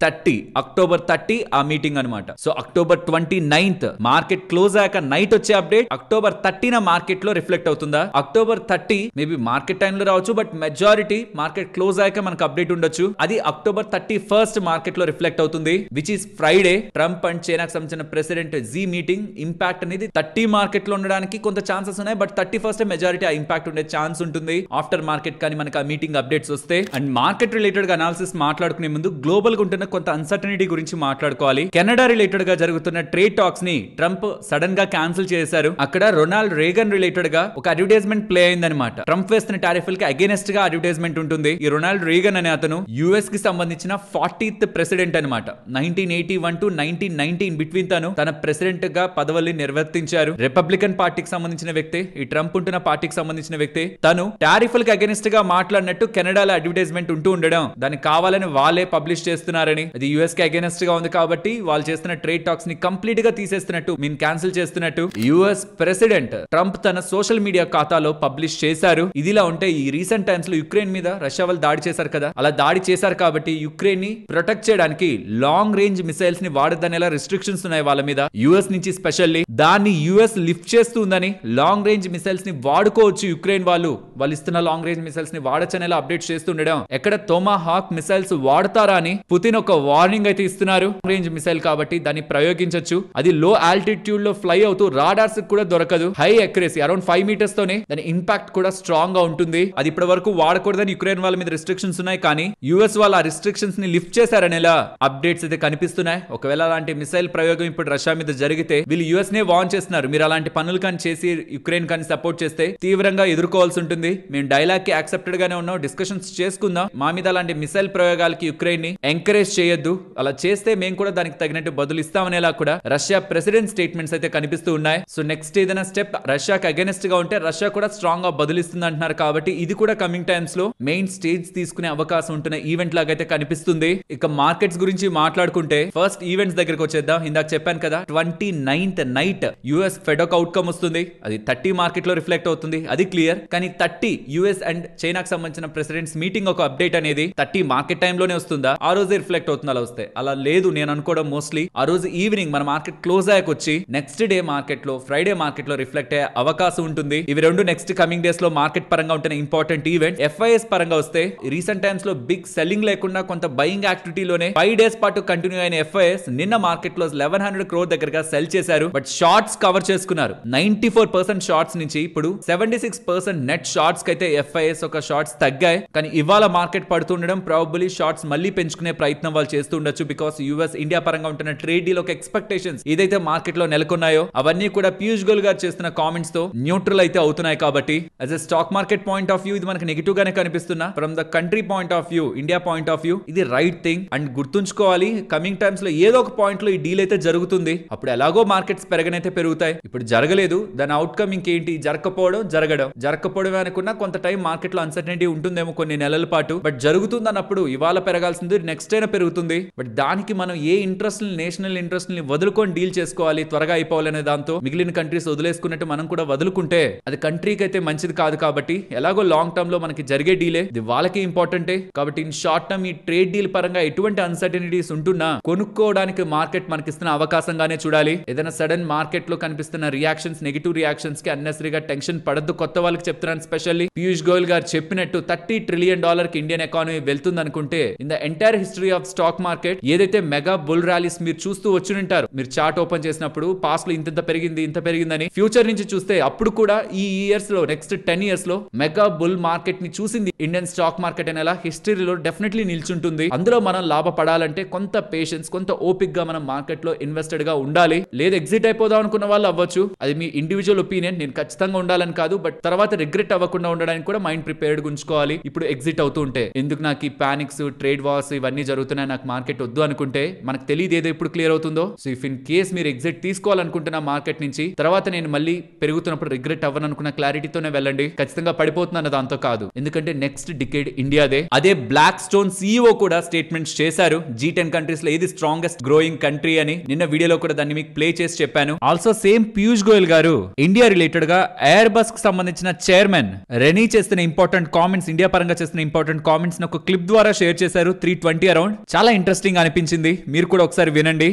అక్టోబర్ 30 ఆ మీటింగ్ అనమాట. So October 29th market close అయ్యాక నైట్ వచ్చే అప్డేట్ అక్టోబర్ 30న మార్కెట్ లో రిఫ్లెక్ట్ అవుతుందా? అక్టోబర్ 30 మేబీ మార్కెట్ టైం లో రావచ్చు, బట్ మెజారిటీ మార్కెట్ క్లోజ్ అయ్యాక మనకు అప్డేట్ ఉండొచ్చు. అది అక్టోబర్ 31st మార్కెట్ లో రిఫ్లెక్ట్ అవుతుంది, which is Friday. Trump and చైనాకి సంబంధించిన ప్రెసిడెంట్ జీ మీటింగ్ ఇంపాక్ట్ అనేది 30 మార్కెట్ లో ఉండడానికి కొంత ఛాన్సెస్ ఉన్నాయి. బట్ 31st మెజారిటీ ఆ ఇంపాక్ట్ ఉండే ఛాన్స్ ఉంటుంది ఆఫ్టర్ మార్కెట్ కానీ మనకి ఆ మీటింగ్ అప్డేట్స్ వస్తే. అండ్ మార్కెట్ రిలేటెడ్ గా అనాలిసిస్ మాట్లాడుకునే ముందు గ్లోబల్ గా ఉంటున్న కొంత అన్సర్టనిటీ గురించి మాట్లాడుకోవాలి. కెనడా రిలేటెడ్ గా జరుగుతున్న ట్రేడ్ టాక్స్ ని ట్రంప్ సడన్ గా క్యాన్సిల్ చేశారు. అక్కడ రొనాల్డ్ రేగన్ రిలేటెడ్ గా ఒక అడ్వర్టైజ్మెంట్ ప్లే అయిందనమాట. ట్రంప్ వేస్తున్న టారిఫ్ కి అగేనెస్ట్ గా అడ్వర్టైజ్మెంట్ ఉంటుంది. ఈ రొనాల్డ్ రేగన్ అనే అతను యుఎస్ కి సంబంధించిన 40th ప్రెసిడెంట్ అనమాట. 1981 to 1919 బిట్వీన్ తన ప్రెసిడెంట్ గా పదవుల్ని నిర్వర్తించారు. రిపబ్లికన్ పార్టీకి సంబంధించిన వ్యక్తి, ఈ ట్రంప్ ఉంటున్న పార్టీకి సంబంధించిన వ్యక్తి. తను టారిఫ్లకు అగేనిస్ట్ గా మాట్లాడినట్టు కెనడాలో అడ్వర్టైజ్మెంట్ ఉంటూ ఉండడం, దాన్ని కావాలని వాళ్ళే పబ్లిష్ చేస్తున్నారని, అది యుఎస్ కి అగేనిస్ట్ గా ఉంది కాబట్టి వాళ్ళు చేస్తున్న ట్రేడ్ టాక్స్ ని కంప్లీట్ గా తీసేస్తున్నట్టు, మీన్ క్యాన్సిల్ చేస్తున్నట్టు యుఎస్ ప్రెసిడెంట్ ట్రంప్ తన సోషల్ మీడియా ఖాతాలో పబ్లిష్ చేశారు. ఇదిలా ఉంటే ఈ రీసెంట్ టైమ్స్ లో యుక్రెయిన్ మీద రష్యా వాళ్ళు దాడి చేశారు కదా, అలా దాడి చేశారు కాబట్టి యుక్రెయిన్ ని ప్రొటెక్ట్ చేయడానికి లాంగ్ రేంజ్ మిసైల్స్ ని వాడద్దని ఎలా రిస్ట్రిక్షన్స్ ఉన్నాయి వాళ్ళ మీద యుఎస్ నుంచి స్పెషల్లీ. దాన్ని యుఎస్ లిఫ్ట్ చేస్తుందని, లాంగ్ రేంజ్ మిసైల్స్ ని వాడుకోవచ్చు యుక్రెయిన్ వాళ్ళు ఇస్తున్న లాంగ్ రేంజ్ మిసైల్స్ ని వాడచ్చని అప్డేట్ చేస్తుండడం, ఎక్కడ టొమాహాక్ మిసైల్స్ వాడతారా అని పుతిన్ ఒక వార్నింగ్ అయితే ఇస్తున్నారు. రేంజ్ మిసైల్ కాబట్టి దాన్ని ప్రయోగించవచ్చు. అది లో ఆల్టిట్యూడ్ లో ఫ్లై అవుతూ రాడార్స్ కూడా దొరకదు. హై అక్యురసీ అరౌండ్ 5 meters తోనే దాని ఇంపాక్ట్ కూడా స్ట్రాంగ్ గా ఉంటుంది. అది ఇప్పటి వరకు వాడకూడదని యుక్రెయిన్ వాళ్ళ మీద రిస్ట్రిక్షన్స్ ఉన్నాయి, కానీ యుఎస్ వాళ్ళ ఆ రిస్ట్రిక్షన్స్ ని లిఫ్ట్ చేశారనేలా అప్డేట్స్ అయితే కనిపిస్తున్నాయి. ఒకవేళ అలాంటి మిసైల్ ప్రయోగం ఇప్పుడు రష్యా మీద జరిగితే వీళ్ళు యుఎస్ నే వార్న్ చేస్తున్నారు, మీరు అలాంటి పనులు కానీ చేసి యుక్రెయిన్ కానీ సపోర్ట్ చేస్తే తీవ్రంగా ఎదుర్కోవాల్సి ఉంటుంది. మేము డైలాగ్ కి యాక్సెప్టెడ్ గానే ఉన్నాం, డిస్కషన్స్ చేసుకుందాం, మా మీద అలాంటి మిసైల్ ప్రయోగాలకి యుక్రెయిన్ ని ఎంకరేజ్ చేయొద్దు, అలా చేస్తే మేము కూడా దానికి తగినట్టు బదులు ఇస్తామనేలా కూడా రష్యా ప్రెసిడెంట్ స్టేట్మెంట్స్ అయితే కనిపిస్తూ ఉన్నాయి. సో నెక్స్ట్ ఏదైనా స్టెప్ రష్యాకి అగేనెస్ట్ గా ఉంటే రష్యా కూడా స్ట్రాంగ్ గా బదులిస్తుంది అంటున్నారు. కాబట్టి ఇది కూడా కమింగ్ టైమ్స్ లో మెయిన్ స్టేజ్ తీసుకునే అవకాశం ఉంటున్న ఈవెంట్ లాగా అయితే కనిపిస్తుంది. ఇక మార్కెట్స్ గురించి మాట్లాడుకుంటే ఫస్ట్ ఈవెంట్స్ దగ్గరకు వచ్చేద్దాం. ఇందాక చెప్పాను కదా 29th నైట్ యుఎస్ ఫెడ్ ఒక అవుట్కమ్ వస్తుంది, అది 30 మార్కెట్ లో రిఫ్లెక్ట్ అవుతుంది, అది క్లియర్. కానీ 30 యుఎస్ అండ్ చైనాకి సంబంధించిన ప్రెసిడెంట్స్ మీటింగ్ ఒక అప్డేట్ అనేది 30 మార్కెట్ టైం లోనే వస్తుందా, ఆ రోజే రిఫ్లెక్ట్ అవుతుంది? అలా వస్తే అలా లేదు నేను అనుకోవడం. మోస్ట్లీ ఆ రోజు ఈవినింగ్ మన మార్కెట్ క్లోజ్ అయ్యాక వచ్చి నెక్స్ట్ డే మార్కెట్ లో, ఫ్రైడే మార్కెట్ లో రిఫ్లెక్ట్ అయ్యే అవకాశం ఉంటుంది. ఇవి రెండు నెక్స్ట్ కమింగ్ డేస్ లో మార్కెట్ పరంగా ఉంటున్న ఇంపార్టెంట్ ఈవెంట్. ఎఫ్ఐఎస్ పరంగా వస్తే రీసెంట్ టైమ్స్ లో బిగ్ సెల్లింగ్ లేకుండా కొంత బయింగ్ యాక్టివిటీలోనే 5 days పాటు కంటిన్యూ అయిన ఎఫ్ఐఎస్ నిన్న మార్కెట్ లో 1100 crore దగ్గరగా సెల్ చేశారు. బట్ షార్ట్స్ కవర్ చేసుకున్నారు. 94% షార్ట్స్ నుంచి ఇప్పుడు 76% నెట్ షార్ట్స్ కి అయితే ఎఫ్ఐఎస్ ఒక షార్ట్స్ తగ్గాయి. కానీ ఇవాళ మార్కెట్ పడుతుండడం ప్రాబబ్లీ షార్ట్స్ మళ్ళీ పెంచుకునే ప్రయత్నం వాళ్ళు చేస్తూ ఉండొచ్చు. బికాస్ యుఎస్ ఇండియా పరంగా ఉంటున్న ట్రేడ్ డీల్ ఒక ఎక్స్పెక్టేషన్స్ ఏదైతే మార్కెట్ లో నెలకొన్నాయో అవన్నీ కూడా పీయూష్ గోయల్ గారు చేస్తున్న కామెంట్స్ తో న్యూట్రల్ అయితే అవుతున్నాయి. కాబట్టి as a stock market point of view ఇది మనకి నెగిటివ్ గానే కనిపిస్తున్నా, from the country point of view, India point of view ఇది రైట్ థింగ్. అండ్ గుర్తుంచుకోవాలి, కమింగ్ టైమ్స్ లో ఏదో ఒక పాయింట్ లో ఈ డీల్ అయితే జరుగుతుంది. అప్పుడు ఎలాగో మార్కెట్స్ పెరగనైతే పెరుగుతాయి. ఇప్పుడు జరగలేదు, దాని అవుట్కమ్ ఇంకేంటి, జరగకపోవడం అనుకున్నా కొంత టైం మార్కెట్ లో అన్సర్టనిటీ ఉంటుందేమో కొన్ని నెలల పాటు. బట్ జరుగుతుంది అన్నప్పుడు ఇవాళ పెరగాల్సింది నెక్స్ట్ అయినా పెరుగుతుంది. బట్ దానికి మనం ఏ ఇంట్రెస్ట్ నేషనల్ ఇంట్రెస్ట్ ని వదులుకొని డీల్ చేసుకోవాలి, త్వరగా అయిపోవాలనే దాంతో మిగిలిన కంట్రీస్ వదిలేసుకున్నట్టు మనం కూడా వదులుకుంటే అది కంట్రీకి అయితే మంచిది కాదు. కాబట్టి ఎలాగో లాంగ్ టర్మ్ లో మనకి జరిగే డీలే, ఇది వాళ్ళకి ఇంపార్టెంటే. కాబట్టి ఇన్ షార్ట్ టర్మ్ ఈ ట్రేడ్ డీల్ పరంగా ఎటువంటి అన్సర్టనిటీస్ ఉంటున్నా కొనుక్కోవడానికి మార్కెట్ మనకి ఇస్తున్న అవకాశంగానే చూడాలి. ఏదైనా సడన్ మార్కెట్ లో కనిపిస్తున్న రియాక్షన్స్, నెగిటివ్ రియాక్షన్స్ కి అన్నెసరీగా టెన్షన్ పడద్దు. కొత్త వాళ్ళకి చెప్తున్నాను స్పెషల్లీ. పీయూష్ గోయల్ గారు చెప్పినట్టు $30 trillion కి ఇండియన్ ఎకానమీ వెళ్తుంది అనుకుంటే in the entire history of stock market ఏదైతే మెగా బుల్ ర్యాలీస్ మీరు చూస్తూ వచ్చుంటారు, మీరు చార్ట్ ఓపెన్ చేసినప్పుడు పాస్ట్ లో ఇంత పెరిగింది ఇంత పెరిగిందని, ఫ్యూచర్ నుంచి చూస్తే అప్పుడు కూడా ఈ ఇయర్స్ లో నెక్స్ట్ 10 years లో మెగా బుల్ మార్కెట్ ని చూసింది ఇండియన్ స్టాక్ మార్కెట్ అనేలా హిస్టరీలో డెఫినెట్లీ నిల్చుంటుంది. అందులో మనం లాభపడాలంటే కొంత పేషెన్స్, కొంత ఓపిక్ గా మనం మార్కెట్ లో ఇన్వెస్టెడ్ గా ఉండాలి. లేదు ఎగ్జిట్ అయిపోదాం అనుకున్న వాళ్ళు అవ్వచ్చు, అది మీ ఇండివిజువల్ ఒపీనియన్. నేను ఖచ్చితంగా ఉండాలని కాదు, బట్ తర్వాత రిగ్రెట్ అవ్వకుండా ఉండడానికి కూడా మైండ్ ప్రిపేర్డ్ ఉంచుకోవాలి. ఇప్పుడు ఎగ్జిట్ అవుతూ ఉంటే ఎందుకు నాకు ఈ పానిక్స్, ట్రేడ్ వార్స్ ఇవన్నీ జరుగుతున్నాయి, నాకు మార్కెట్ వద్దు అనుకుంటే మనకు తెలియదు ఏదో ఇప్పుడు క్లియర్ అవుతుందో. సో ఇఫ్ ఇన్ కేస్ మీరు ఎగ్జిట్ తీసుకోవాలనుకుంటున్న మార్కెట్ నుంచి, తర్వాత నేను మళ్ళీ పెరుగుతున్నప్పుడు రిగ్రెట్ అవ్వను అనుకున్న క్లారిటీతోనే వెళ్ళండి. ఖచ్చితంగా పడిపోతున్న దాంతో కాదు, ఎందుకంటే నెక్స్ట్ డికేడ్ ఇండియాదే. అదే బ్లాక్ స్టోన్ CEO కూడా స్టేట్మెంట్స్ చేశారు G10 కంట్రీస్ లో ఏది స్ట్రాంగెస్ట్ గ్రోయింగ్ కంట్రీ అని. నిన్న వీడియోలో కూడా దాన్ని మీకు ప్లే చేసి చెప్పాను. ఆల్సో సేమ్ పీయూష్ గోయల్ గారు ఇండియా రిలేటెడ్ గా ఎయిర్ బస్ కి సంబంధించిన చైర్మన్ రెనీ చేస్తున్న ఇంపార్టెంట్ కామెంట్స్, ఇండియా పరంగా చేస్తున్న ఇంపార్టెంట్ కామెంట్స్ ఒక క్లిప్ ద్వారా షేర్ చేశారు. 320 అరౌండ్. చాలా ఇంట్రెస్టింగ్ అనిపించింది, మీరు కూడా ఒకసారి వినండి.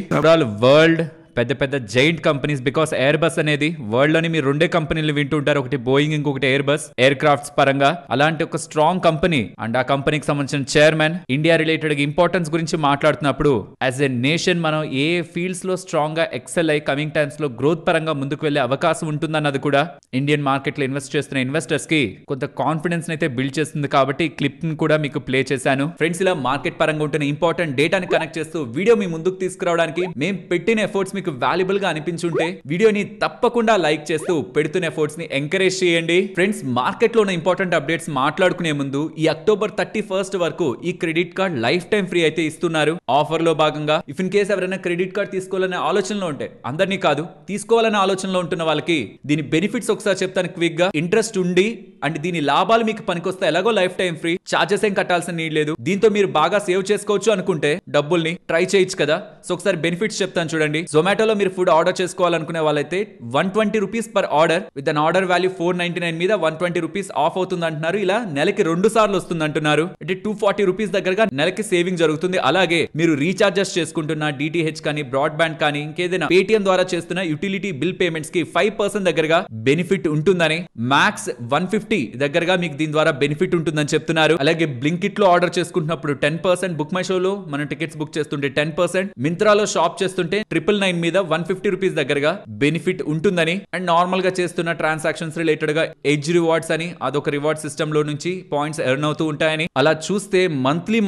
వరల్డ్ పెద్ద giant companies, because air bus అనేది వరల్డ్ లోని మీరు 2 కంపెనీలు వింటూ ఉంటారు, ఒకటి బోయింగ్, ఇంకొకటి ఎయిర్ బస్, ఎయిర్ క్రాఫ్ట్స్ పరంగా. అలాంటి ఒక స్ట్రాంగ్ కంపెనీ అండ్ ఆ కంపెనీకి సంబంధించిన చైర్మన్ ఇండియా రిలేటెడ్ ఇంపార్టెన్స్ గురించి మాట్లాడుతున్నప్పుడు, యాజ్ ఎ నేషన్ మనం ఏ ఫీల్డ్స్ లో స్ట్రాంగ్ గా ఎక్సెల్ అయ్యి కమింగ్ టైమ్స్ లో గ్రోత్ పరంగా ముందుకు వెళ్లే అవకాశం ఉంటుందన్నది కూడా ఇండియన్ మార్కెట్ లో ఇన్వెస్ట్ చేస్తున్న ఇన్వెస్టర్స్ కి కొంత కాన్ఫిడెన్స్ అయితే బిల్డ్ చేస్తుంది. కాబట్టి క్లిప్ ని కూడా మీకు ప్లే చేశాను. ఫ్రెండ్స్, ఇలా మార్కెట్ పరంగా ఉంటున్న ఇంపార్టెంట్ డేటాని కనెక్ట్ చేస్తూ వీడియో మీ ముందుకు తీసుకురావడానికి మేము పెట్టిన ఎఫర్ట్స్ మీకు వాల్యుబుల్ గా అనిపించుంటే వీడియోని తప్పకుండా లైక్ చేస్తూ పెడుతున్న ఎఫర్ట్స్ ని ఎంకరేజ్ చేయండి. ఫ్రెండ్స్, మార్కెట్ లో ఉన్న ఇంపార్టెంట్ అప్డేట్స్ మాట్లాడుకునే ముందు ఈ అక్టోబర్ 31st వరకు ఈ credit card life time free అయితే ఇస్తున్నారు. ఆఫర్ లో భాగంగా ఇఫ్ ఇన్ కేస్ ఎవరైనా క్రెడిట్ కార్డ్ తీసుకోవాలనే ఆలోచనలో ఉంటే, అందరినీ కాదు తీసుకోవాలనే ఆలోచనలో ఉంటున్న వాళ్ళకి దీని బెనిఫిట్స్ ఒకసారి చెప్తాను క్విక్ గా. ఇంట్రెస్ట్ ఉండి అండ్ దీని లాభాలు మీకు పనికొస్తే ఎలాగో లైఫ్ టైం ఫ్రీ, చార్జెస్ ఏం కట్టాల్సిన నీడ్ లేదు. దీంతో మీరు బాగా సేవ్ చేసుకోవచ్చు అనుకుంటే డబ్బుల్ని ట్రై చేయొచ్చు కదా. సో ఒకసారి బెనిఫిట్స్ చెప్తాను చూడండి. జొమాటోలో మీరు ఫుడ్ ఆర్డర్ చేసుకోవాలనుకునే వాళ్ళైతే 120 rupees per order with an order value 499 మీద 120 రూపీస్ ఆఫ్ అవుతుంది అంటున్నారు. ఇలా నెలకి 2 సార్లు వస్తుంది అంటున్నారు. అంటే 240 రూపీస్ దగ్గరగా నెలకి సేవింగ్ జరుగుతుంది. అలాగే మీరు రీఛార్జెస్ చేసుకుంటున్న DTH కానీ, బ్రాడ్బ్యాండ్ కానీ, ఇంకేదైనా పేటిఎం ద్వారా చేస్తున్న యూటిలిటీ బిల్ పేమెంట్స్ కి 5% దగ్గరగా బెనిఫిట్ ఉంటుందని, మ్యాక్స్ 150 దగ్గరగా మీకు దీని ద్వారా బెనిఫిట్ ఉంటుందని చెప్తున్నారు. అలాగే బ్లింకిట్ లో ఆర్డర్ చేసుకుంటున్నప్పుడు 10%, బుక్ మై షోలో మనం టికెట్స్ బుక్ చేస్తుంటే 10%, మింత్రాలో షాప్ చేస్తుంటే 999 మీద 150 రూపీస్ దగ్గరగా బెనిఫిట్ ఉంటుందని, అండ్ నార్మల్ గా చేస్తున్న ట్రాన్సాక్షన్స్ రిలేటెడ్ గా ఎడ్జ్ రివార్డ్స్ అని అదొక రివార్డ్ సిస్టమ్ లో నుంచి పాయింట్స్ ఎర్న్ అవుతూ ఉంటాయని. అలా చూస్తే మంత్లీ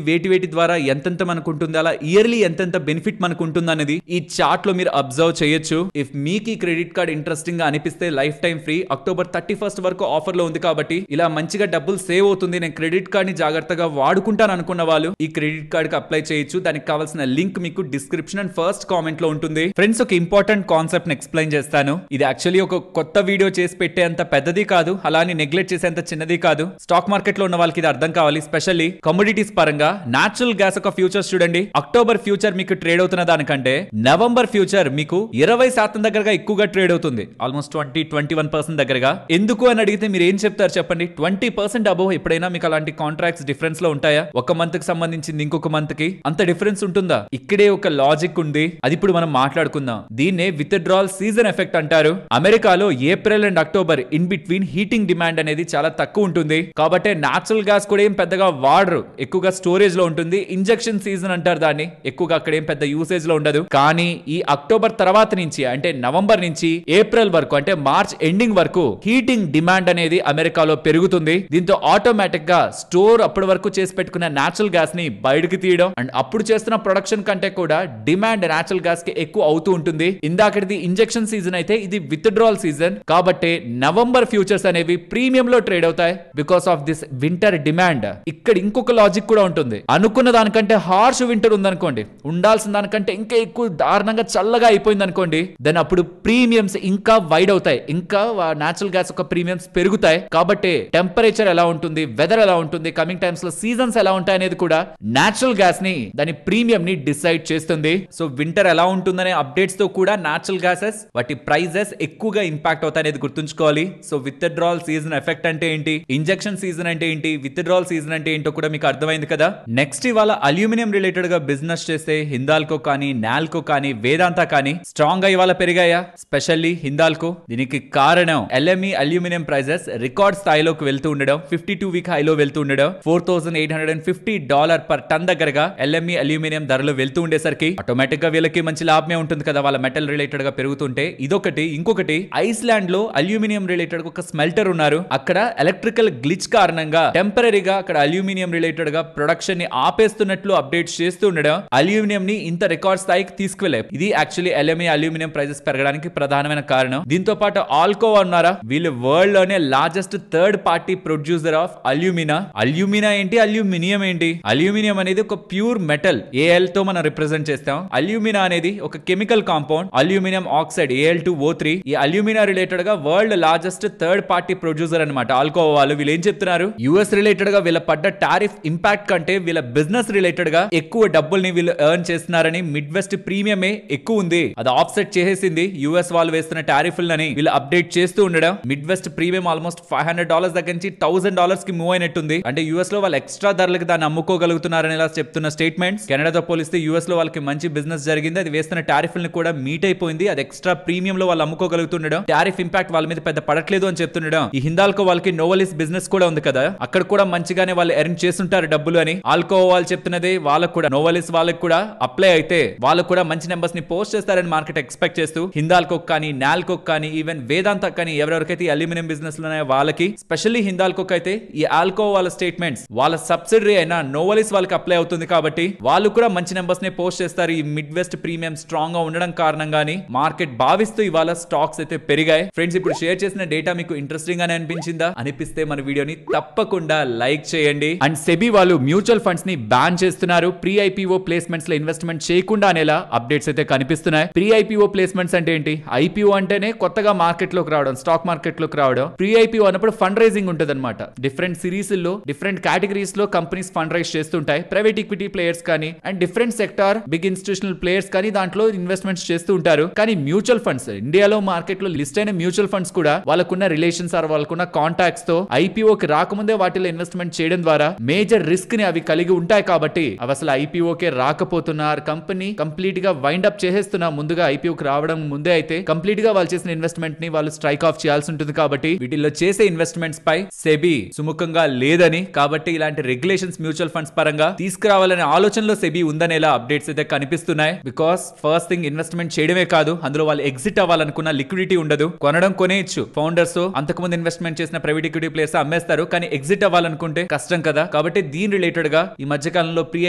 వేటి ద్వారా ఎంతెంత మనకు ఉంటుంది, అలా ఇయర్లీ ఎంతెంత బెనిఫిట్ మనకు ఉంటుంది అనేది ఈ చార్ట్ లో మీరు అబ్జర్వ్ చేయొచ్చు. ఇఫ్ మీకు ఈ క్రెడిట్ కార్డ్ ఇంట్రెస్టింగ్ గా అనిపిస్తే life time free October 31st వరకు ఆఫర్ లో ఉంది. కాబట్టి ఇలా మంచిగా డబ్బులు సేవ్ అవుతుంది, నేను క్రెడిట్ కార్డ్ ని జాగ్రత్తగా వాడుకుంటాను అనుకున్న వాళ్ళు ఈ క్రెడిట్ కార్డ్ కి అప్లై చేయొచ్చు. దానికి కావాల్సిన లింక్ మీకు డిస్క్రిప్షన్ అండ్ ఫస్ట్ కామెంట్ లో ఉంటుంది. ఫ్రెండ్స్, ఒక ఇంపార్టెంట్ కాన్సెప్ట్ ని ఎక్స్ప్లెయిన్ చేస్తాను. ఇది యాక్చువల్లీ ఒక కొత్త వీడియో చేసి పెట్టే అంత పెద్దది కాదు, అలానే నెగ్లెక్ట్ చేసేంత చిన్నది కాదు. స్టాక్ మార్కెట్ లో ఉన్న వాళ్ళకి ఇది అర్థం కావాలి. స్పెషల్లీ కమోడిటీస్ పరంగా నేచురల్ గ్యాస్ ఒక ఫ్యూచర్స్ చూడండి. అక్టోబర్ ఫ్యూచర్ మీకు ట్రేడ్ అవుతున్న దానికంటే నవంబర్ ఫ్యూచర్ మీకు 20% దగ్గరగా ఎక్కువగా ట్రేడ్ అవుతుంది. ఆల్మోస్ట్ 21% దగ్గరగా. ఎందుకు అని అడిగితే మీరు ఏం చెప్తారు చెప్పండి? 20% అబోవ్ ఎప్పుడైనా మీకు అలాంటి కాంట్రాక్ట్స్ డిఫరెన్స్ లో ఉంటాయా? ఒక మంత్ కి సంబంధించింది ఇంకొక మంత్ కి అంత డిఫరెన్స్ ఉంటుందా? ఇక్కడే ఒక లాజిక్ ఉంది, అది ఇప్పుడు మనం మాట్లాడుకుందాం. దీన్నే విత్డ్రాల్ సీజన్ ఎఫెక్ట్ అంటారు. అమెరికాలో April and October in between heating demand అనేది చాలా తక్కువ ఉంటుంది. కాబట్టి నేచురల్ గ్యాస్ కూడా ఏం పెద్దగా వాడరు, ఎక్కువగా స్టోరేజ్ లో ఉంటుంది. ఇంజెక్షన్ సీజన్ అంటారు దాన్ని, ఎక్కువగా అక్కడ ఏం పెద్ద యూసేజ్ లో ఉండదు. కానీ ఈ అక్టోబర్ తర్వాత నుంచి అంటే నవంబర్ నుంచి ఏప్రిల్ వరకు అంటే మార్చ్ ఎండింగ్ వరకు హీటింగ్ డిమాండ్ అనేది అమెరికాలో పెరుగుతుంది. దీంతో ఆటోమేటిక్ గా స్టోర్ అప్పటి వరకు చేసి పెట్టుకున్న నేచురల్ గ్యాస్ ని బయటకు తీయడం అండ్ అప్పుడు చేస్తున్న ప్రొడక్షన్ కంటే కూడా డిమాండ్ నేచురల్ గ్యాస్ కి ఎక్కువ అవుతూ ఉంటుంది. ఇందాకటిది ఇంజెక్షన్ సీజన్ అయితే ఇది విత్డ్రాల్ సీజన్. కాబట్టి నవంబర్ ఫ్యూచర్స్ అనేవి ప్రీమియం లో ట్రేడ్ అవుతాయి because of this winter demand. ఇక్కడ ఇంకొక లాజిక్ కూడా ఉంటుంది. అనుకున్న దానికంటే హార్ష్ వింటర్ ఉందనుకోండి, ఉండాల్సిన దానికంటే ఇంకా ఎక్కువ దారుణంగా చల్లగా అయిపోయింది అనుకోండి, దాని అప్పుడు ప్రీమియమ్స్ ఇంకా వైడ్ అవుతాయి, ఇంకా నేచురల్ గ్యాస్ యొక్క ప్రీమియమ్స్ పెరుగుతాయి. కాబట్టి టెంపరేచర్ ఎలా ఉంటుంది, వెదర్ ఎలా ఉంటుంది, కమింగ్ టైమ్స్ లో సీజన్స్ ఎలా ఉంటాయి అనేది కూడా నేచురల్ గ్యాస్ ని దాని ప్రీమియం ని డిసైడ్ చేస్తుంది. సో వింటర్ ఎలా ఉంటుంది ఉంటుందనే అప్డేట్స్ తో కూడా నేచురల్ గ్యాసెస్ వాటి ప్రైజెస్ ఎక్కువగా ఇంపాక్ట్ అవుతాయనేది గుర్తుంచుకోవాలి. సో విత్డ్రాల్ సీజన్ ఎఫెక్ట్ అంటే ఏంటి, ఇంజెక్షన్ సీజన్ అంటే ఏంటి, విత్డ్రాల్ సీజన్ అంటే ఏంటో కూడా మీకు అర్థమైంది కదా. నెక్స్ట్ ఇవాళ అల్యూమినియం రిలేటెడ్ గా బిజినెస్ చేస్తే హిందాల్కో కానీ, నాల్కో కానీ, వేదాంత కానీ స్ట్రాంగ్ గా ఇవాళ పెరిగాయా, స్పెషల్లీ హిందాల్కో. దీనికి కారణం LME అల్యూమినియం ప్రైజెస్ రికార్డ్ స్థాయిలోకి వెళ్తూ ఉండడం, 52 వీక్ హైలో వెళ్తూ ఉండడం, $4,850 పర్ టన్ దగ్గరగా LME అల్యూమినియం ధరలు వెళ్తూ ఉండేసరికి ఆటోమేటిక్ గా వీళ్ళకి మంచి లాభమే ఉంటుంది కదా వాళ్ళ మెటల్ రిలేటెడ్ గా పెరుగుతుంటే. ఇదొకటి. ఇంకొకటి, ఐస్లాండ్ లో అల్యూమినియం రిలేటెడ్ ఒక స్మెల్టర్ ఉన్నారు. అక్కడ ఎలక్ట్రికల్ గ్లిచ్ కారణంగా టెంపరీగా అక్కడ అల్యూమినియం రిలేటెడ్ గా ప్రొడక్షన్ ని ఆపేస్తున్నట్లు అప్డేట్స్ చేస్తూ ఉండడం అల్యూమినియం ని ఇంత రికార్డ్ స్థాయికి తీసుకువెళ్ళే. ఇది యాక్చువల్లీ LME అల్యూమినియం ప్రైజెస్ పెరగడానికి ప్రధానమైన కారణం. దీంతో పాటు ఆల్కోవా ఉన్నారా, వీళ్ళు వరల్డ్ లోనే largest third party producer of alumina. Alumina ఏంటి, అల్యూమినియం ఏంటి? అల్యూమినియం అనేది ఒక ప్యూర్ మెటల్, Al తో మనం రిప్రజెంట్ చేస్తాం. అల్యూమినా అనేది ఒక chemical compound, aluminium oxide Al2O3. ఈ అల్యూమినా రిలేటెడ్ గా world largest third party producer అనమాట ఆల్కోవా వాళ్ళు. వీళ్ళు ఏం చెప్తున్నారు, యుఎస్ రిలేటెడ్ గా వీళ్ళ పడ్డ టారిఫ్ ఇంపాక్ట్ కంటే వీళ్ళ బిజినెస్ రిలేటెడ్ గా ఎక్కువ డబ్బుల్ని వీళ్ళు ఎర్న్ చేస్తున్నారని, మిడ్ వెస్ట్ ప్రీమియమే ఎక్కువ ఉంది, అది ఆఫ్సెట్ చేసేసింది యుఎస్ వాళ్ళు వేస్తున్న టారిఫ్లని వీళ్ళు అప్డేట్ చేస్తూ ఉండడం. మిడ్ వెస్ట్ ప్రీమియం ఆల్మోస్ట్ $500 దగ్గర నుంచి $1,000 కి మూవ్ అయినట్టుంది. అంటే యుఎస్ లో వాళ్ళు ఎక్స్ట్రా ధరలకు దాన్ని అమ్ముకోగలుగుతున్నారని ఇలా చెప్తున్న స్టేట్మెంట్స్. కెనడాతో పోలిస్తే యుఎస్ లో వాళ్ళకి మంచి బిజినెస్ జరిగింది, అది వేస్తున్న టారిఫ్లను కూడా మీట్ అయిపోయింది, అది ఎక్స్ట్రా ప్రీమియం లో వాళ్ళు అమ్ముకోగలుగుతుండడం, టారిఫ్ ఇంపాక్ట్ వాళ్ళ మీద పెద్ద పడట్లేదు అని చెప్తుండడం. ఈ హిందాల్కో వాళ్ళకి నోవలిస్ బిజినెస్ కూడా ఉంది కదా, అక్కడ కూడా మంచిగానే వాళ్ళు ఎర్న్ చేస్తుంటారు డబ్బులు అని ఆల్కో వాళ్ళు చెప్తున్నది. వాళ్ళకు కూడా నోవలిస్ వాళ్ళకి కూడా అప్లై అయితే వాళ్ళు కూడా మంచి నెంబర్స్ ని పోస్ట్ చేస్తారని మార్కెట్ ఎక్స్పెక్ట్ చేస్తూ హిందాల్కో కానీ, నాల్కో కానీ, ఈవెన్ వేదాంత కానీ ఎవరెవరికైతే అల్యూమినియం బిజినెస్ లో వాళ్ళకి, స్పెషల్లీ హిందాల్కో అయితే ఈ ఆల్కో వాళ్ళ స్టేట్మెంట్స్ వాళ్ళ సబ్సిడరీ అయిన నోవలిస్ వాళ్ళకి అప్లై అవుతుంది కాబట్టి వాళ్ళు కూడా మంచి నెంబర్స్ ని పోస్ట్ చేస్తారు. ఈ మిడ్ వెస్ట్ ప్రీమియం స్ట్రాంగ్ గా ఉండడం కారణంగాని మార్కెట్ భావిస్తూ ఇవాళ స్టాక్స్ అయితే పెరిగాయి. ఫ్రెండ్స్, ఇప్పుడు షేర్ చేసిన డేటా మీకు ఇంట్రెస్టింగ్ గానే అనిపించిందా? అనిపిస్తే మన వీడియోని తప్పకుండా లైక్ చేయండి. అండ్ సెబీ వాళ్ళు మ్యూచువల్ ఫండ్స్ ని బ్యాన్ చేస్తున్నారు, ప్రీ ఐపీఓ ప్లేస్మెంట్స్ లో ఇన్వెస్ట్మెంట్ చేయకుండా అనేలా అప్డేట్స్ అయితే కనిపిస్తున్నాయి. ప్రీ ఐపీఓ ప్లేస్మెంట్స్ అంటే ఏంటి? ఐపీఓ అంటేనే కొత్తగా మార్కెట్ లోకి రావడం, స్టాక్ మార్కెట్ లోకి రావడం. ప్రీ ఐపీఓ అన్నప్పుడు ఫండ్ రైజింగ్ ఉంటుంది అనమాట. డిఫరెంట్ సిరీస్ లో, డిఫరెంట్ కేటగిరీస్ లో కంపెనీస్ ఫండ్ రైజ్ చేస్తుంటాయి. ప్రైవేట్ ఈక్విటీ ప్లేయర్స్ కానీ, and different sector big institutional players కానీ దాంట్లో ఇన్వెస్ట్మెంట్స్ చేస్తూ ఉంటారు. కానీ మ్యూచువల్ ఫండ్స్, ఇండియాలో మార్కెట్ లో లిస్ట్ అయిన మ్యూచువల్ ఫండ్స్ కూడా వాళ్ళకున్న రిలేషన్స్ ఆర్ వాళ్ళకున్న కాంటాక్ట్స్ తో ఐపీఓకి రాకముందే వాటిలో ఇన్వెస్ట్మెంట్ చేయడం ద్వారా మేజర్ రిస్క్ ని అవి కలిగి ఉంటాయి. కాబట్టి అవి అసలు ఐపీఓకే రాకపోతున్నారు, కంపెనీ కంప్లీట్ గా వైండ్ అప్ చేసేస్తున్నా. ముందుగా ఐపీఓకి రావడం ముందే అయితే కంప్లీట్ గా వాళ్ళు చేసిన ఇన్వెస్ట్మెంట్ ని వాళ్ళు స్ట్రైక్ ఆఫ్ చేయాల్సి ఉంటుంది. కాబట్టి వీటిల్లో చేసే ఇన్వెస్ట్మెంట్స్ పై సెబీ సుముఖంగా లేదని, కాబట్టి ఇలాంటి రెగ్యులేషన్స్ మ్యూచువల్ ఫండ్స్ పరంగా తీసుకురావాలనే ఆలోచనలో సెబీ ఉందనేలా అప్డేట్స్ అయితే కనిపిస్తున్నాయి. బికాస్ ఫస్ట్ థింగ్ ఇన్వెస్ట్మెంట్ చేయడమే కాదు, అందులో వాళ్ళు ఎగ్జిట్ అవ్వాలనుకున్న లిక్విడిటీ ఉండదు. కొనడం కొనేయచ్చు, ఫౌండర్స్ అంతకుముందు ఇన్వెస్ట్మెంట్ చేసిన ప్రైవేట్ ఈక్విటీ ప్లేయర్స్ అమ్మేస్తారు, కానీ ఎగ్జిట్ అవ్వాలనుకుంటే కష్టం కదా. కాబట్టి దీని రిలేటెడ్ గా ఈ మధ్య కాలంలో ప్రీ